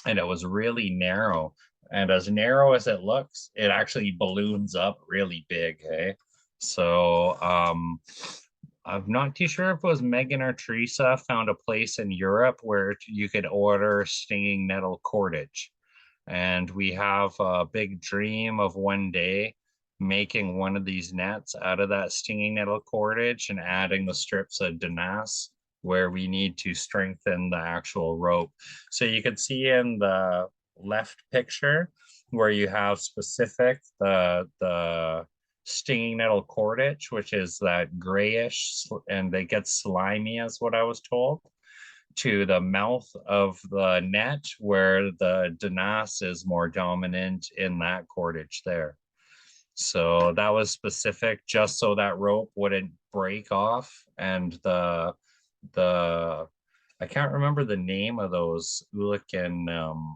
And it was really narrow. And as narrow as it looks, it actually balloons up really big, hey? So I'm not too sure if it was Megan or Teresa found a place in Europe where you could order stinging nettle cordage. And we have a big dream of one day making one of these nets out of that stinging nettle cordage and adding the strips of Danas where we need to strengthen the actual rope. So you can see in the left picture where you have specific the stinging nettle cordage, which is that grayish and it gets slimy, is what I was told. to the mouth of the net where the Danas is more dominant in that cordage there. So that was specific just so that rope wouldn't break off. And the I can't remember the name of those Oolican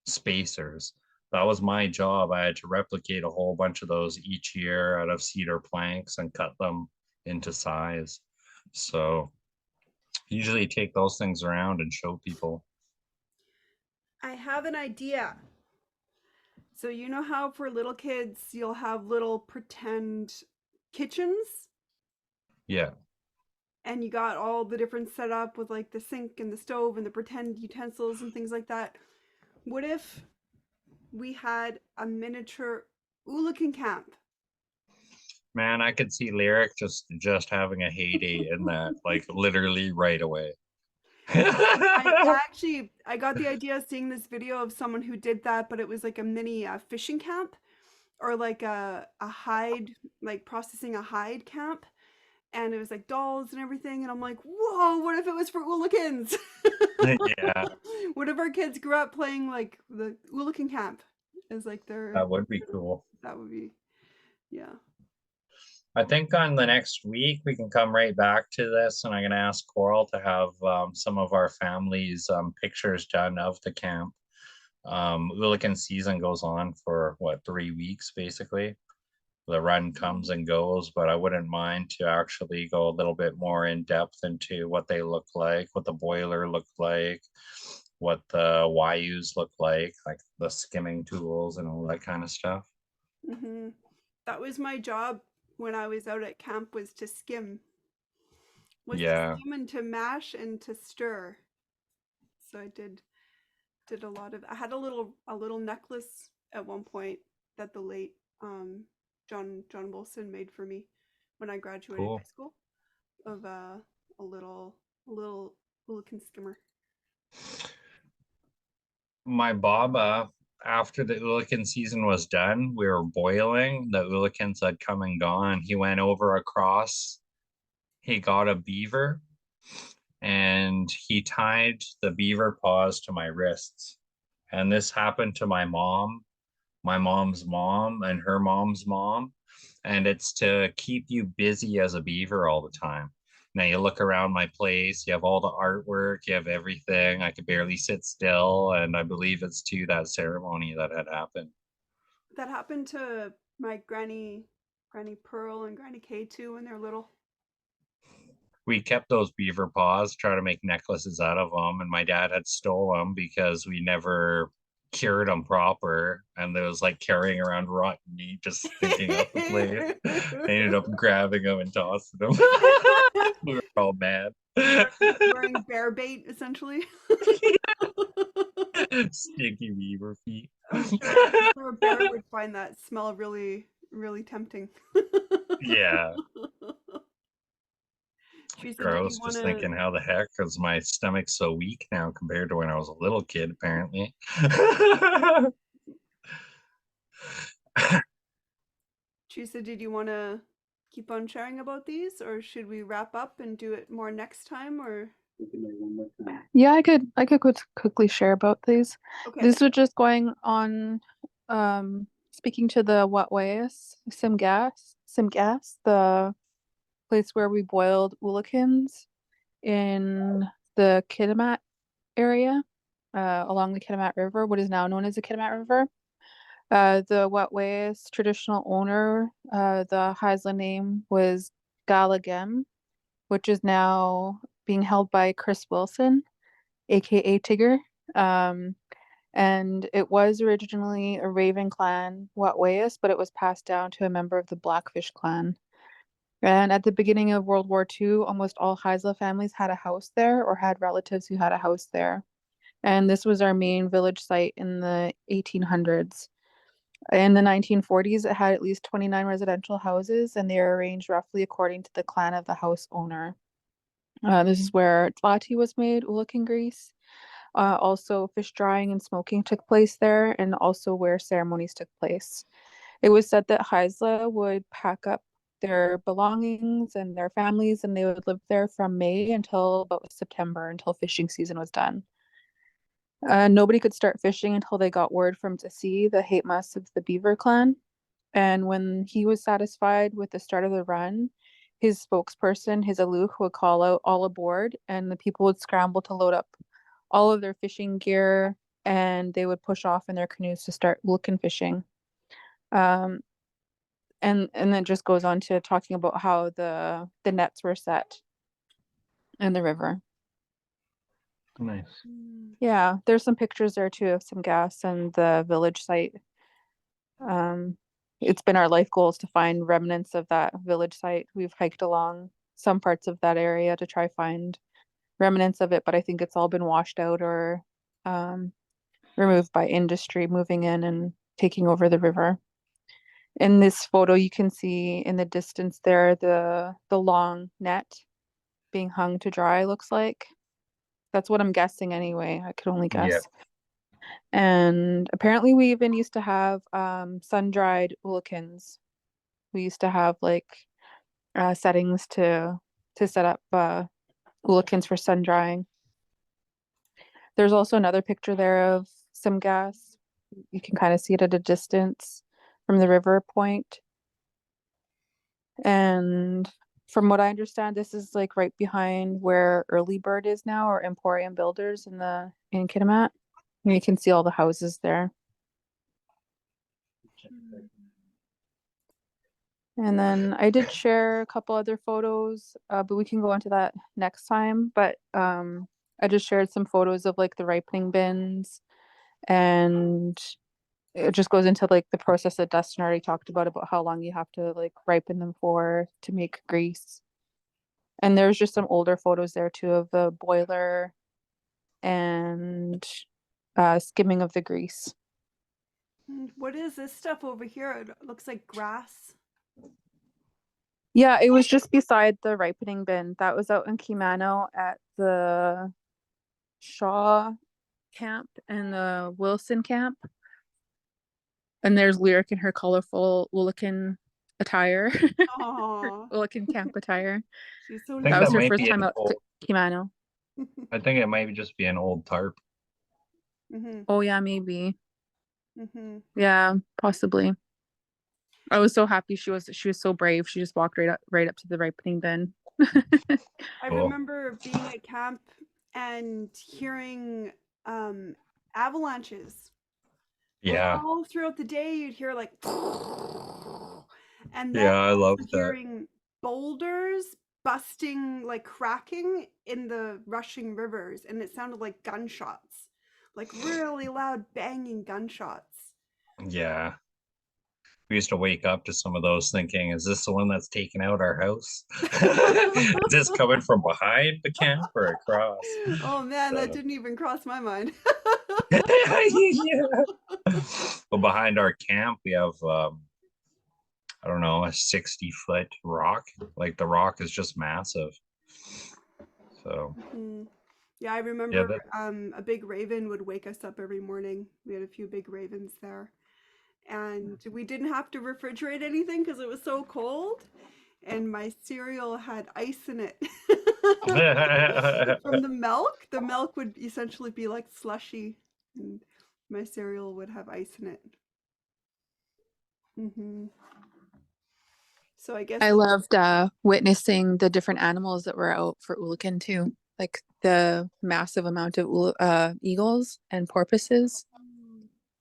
spacers. That was my job. I had to replicate a whole bunch of those each year out of cedar planks and cut them into size. So usually take those things around and show people. I have an idea. So you know how for little kids you'll have little pretend kitchens Yeah. and you got all the different setup with like the sink and the stove and the pretend utensils and things like that. What if we had a miniature Oolican camp? Man, I could see Lyric just having a heyday in that, like literally right away. I got the idea seeing this video of someone who did that, but it was like a mini fishing camp or like a hide, like processing a hide camp. And it was like dolls and everything. And I'm like, whoa, what if it was for Oolikans? Yeah, What if our kids grew up playing like the Oolican camp as like their, that would be cool. that would be, yeah. I think on the next week we can come right back to this, and I'm gonna ask Coral to have some of our families' pictures done of the camp. Oolican season goes on for what, 3 weeks basically. The run comes and goes, but I wouldn't mind to actually go a little bit more in depth into what they look like, what the boiler looked like, what the YUs look like the skimming tools and all that kind of stuff. Hmm. That was my job when I was out at camp, was to skim, Yeah, and to mash and to stir. So I did a lot of, I had a little necklace at one point that the late John Wilson made for me when I graduated high cool. school, of a little a little Oolican skimmer. My baba, after the Oolican season was done, we were boiling. The Oolicans had come and gone. He went over across, he got a beaver, and he tied the beaver paws to my wrists. And this happened to my mom's mom, and her mom's mom. And it's to keep you busy as a beaver all the time. Now you look around my place, you have all the artwork, you have everything. I could barely sit still. And I believe it's to that ceremony that had happened. That happened to my Granny Pearl and Granny K too when they're little. We kept those beaver paws, try to make necklaces out of them. And my dad had stole them because we never cured them proper. And there was like carrying around rotten meat, just stinking up the place. I ended up grabbing them and tossing them. We were all mad. Wearing bear bait essentially. Stinky beaver feet. I'm sure a bear would find that smell really, really tempting. Yeah, She said, "Did you gross. want Just to?" thinking how the heck is my stomach so weak now compared to when I was a little kid, apparently. She said, "Did you want to keep on sharing about these, or should we wrap up and do it more next time?" Or Yeah, I could quickly share about these. okay, This was just going on speaking to the what ways Simgas, the place where we boiled Oolikans in the Kitimat area, along the Kitimat River, what is now known as the Kitimat River. The Wet'suwet'en traditional owner, the Haisla name was Galagem, which is now being held by Chris Wilson, aka Tigger. Um, and it was originally a Raven clan Wet'suwet'en, but it was passed down to a member of the Blackfish clan. And at the beginning of World War II, almost all Haisla families had a house there or had relatives who had a house there. And this was our main village site in the 1800s. In the 1940s, it had at least 29 residential houses, and they were arranged roughly according to the clan of the house owner. This is where tlati was made, Oolican grease. Also, fish drying and smoking took place there, and also where ceremonies took place. It was said that Haisla would pack up their belongings and their families, and they would live there from May until about September, until fishing season was done. Nobody could start fishing until they got word from Desi, the hate mess of the Beaver clan. And when he was satisfied with the start of the run, his spokesperson, his aloof, would call out all aboard, and the people would scramble to load up all of their fishing gear, and they would push off in their canoes to start looking fishing. And then it just goes on to talking about how the nets were set in the river. Nice. Yeah, there's some pictures there too of some gas and the village site. It's been our life goals to find remnants of that village site. We've hiked along some parts of that area to try find remnants of it, but I think it's all been washed out or removed by industry moving in and taking over the river. In this photo, you can see in the distance there the long net being hung to dry, looks like. That's what I'm guessing anyway. I could only guess. Yeah. And apparently we even used to have sun-dried Oolichans. We used to have like settings to set up Oolichans for sun drying. There's also another picture there of some gas. You can kind of see it at a distance from the river point. And from what I understand, this is like right behind where Early Bird is now, or Emporium Builders in Kitimat. And you can see all the houses there. And then I did share a couple other photos, but we can go into that next time. But I just shared some photos of like the ripening bins, and it just goes into like the process that Dustin already talked about how long you have to like ripen them for to make grease. And there's just some older photos there too of the boiler and skimming of the grease. What is this stuff over here? It looks like grass. Yeah, it was just beside the ripening bin. That was out in Kimano at the Shaw camp and the Wilson camp. And there's Lyric in her colorful Oolican attire. Aww, Oolican camp attire. she's so I think That was that her might first be time an out to Kimano. I think it might just be an old tarp. Mm-hmm. Oh yeah, maybe. Mm-hmm. Yeah, possibly. I was so happy she was so brave. She just walked right up to the ripening bin. I Cool. remember being at camp and hearing avalanches. Like, Yeah. all throughout the day, you'd hear like, and then Yeah, I love also that. hearing boulders busting, like cracking in the rushing rivers, and it sounded like gunshots, like really loud banging gunshots. Yeah. We used to wake up to some of those thinking, is this the one that's taking out our house? Is this coming from behind the camp or across? Oh man, that So- didn't even cross my mind. Yeah. Well, behind our camp, we have, I don't know, a 60-foot rock. Like the rock is just massive. So, Mhm. Yeah, I remember that- a big raven would wake us up every morning. We had a few big ravens there. And we didn't have to refrigerate anything because it was so cold. And my cereal had ice in it. From the milk. The milk would essentially be like slushy. And my cereal would have ice in it. So I guess I loved witnessing the different animals that were out for Oolican too, like the massive amount of eagles and porpoises.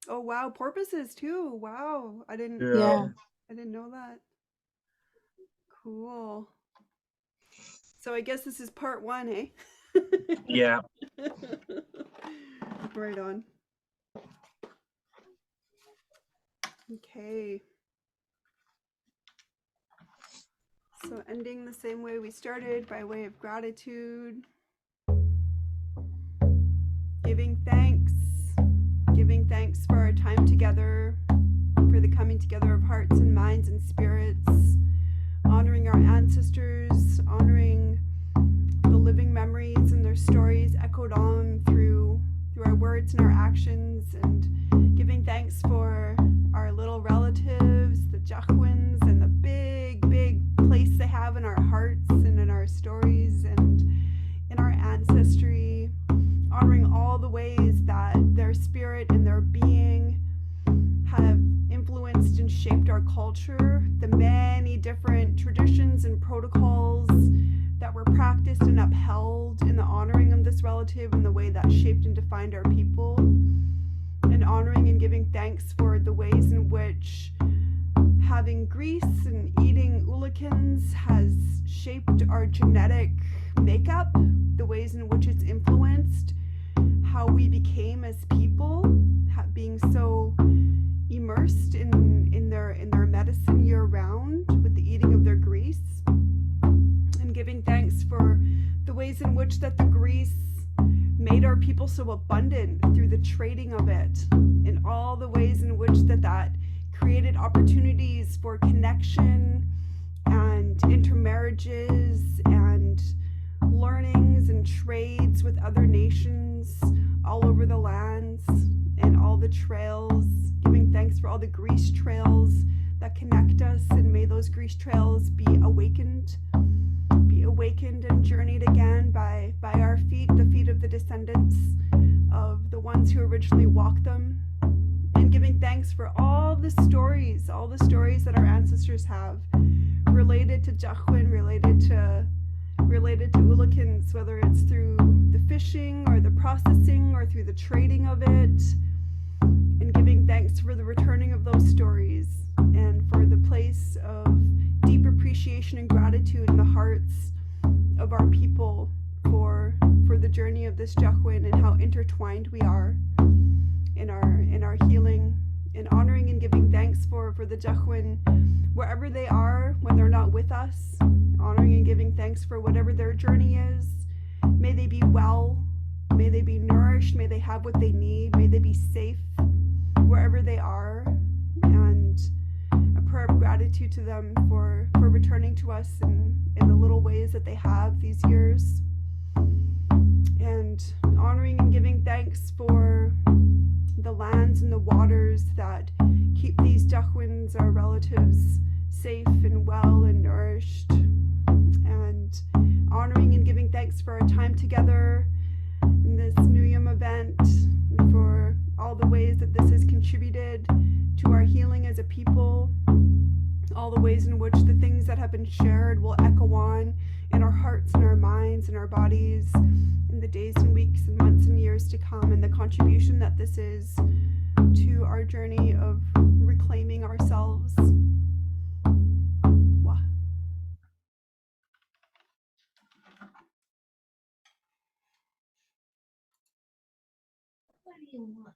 Oh wow, porpoises too. Wow. I didn't Yeah. I didn't know that. Cool. So I guess this is part 1, eh? yeah. Right on. Okay. So ending the same way we started, by way of gratitude. Giving thanks. Giving thanks for our time together, for the coming together of hearts and minds and spirits, honoring our ancestors, honoring the living memories and their stories echoed on through our words and our actions, and giving thanks for our little relatives, the Juchwins, and the big culture, the many different traditions and protocols that were practiced and upheld in the honoring of this relative and the way that shaped and defined our people, and honoring and giving thanks for the ways in which having Greece and eating Oolichans has shaped our genetic makeup, the ways in which it's influenced how we became as people, being so immersed in their medicine year round with the eating of their grease, and giving thanks for the ways in which that the grease made our people so abundant through the trading of it, and all the ways in which that created opportunities for connection and intermarriages and learnings and trades with other nations all over the lands, and all the trails, giving thanks for all the grease trails that connect us, and may those grease trails be awakened and journeyed again by our feet, the feet of the descendants of the ones who originally walked them, and giving thanks for all the stories that our ancestors have related to Jahwin, related to Oolichans, whether it's through the fishing or the processing or through the trading of it, and giving thanks for the returning of those stories and for the place of deep appreciation and gratitude in the hearts of our people for the journey of this Jahwin, and how intertwined we are in our healing, and honoring and giving thanks for the Jahwin wherever they are when they're not with us, honoring and giving thanks for whatever their journey is. May they be well, may they be nourished, may they have what they need, may they be safe wherever they are, and a prayer of gratitude to them for returning to us in the little ways that they have these years, and honoring and giving thanks for the lands and the waters that keep these Jahwins, our relatives, safe and well and nourished, and honoring and giving thanks for our time together in this Nuyem event, and for all the ways that this has contributed to our healing as a people, all the ways in which the things that have been shared will echo on in our hearts and our minds and our bodies in the days and weeks and months and years to come, and the contribution that this is to our journey of reclaiming ourselves. Wah. What do you want?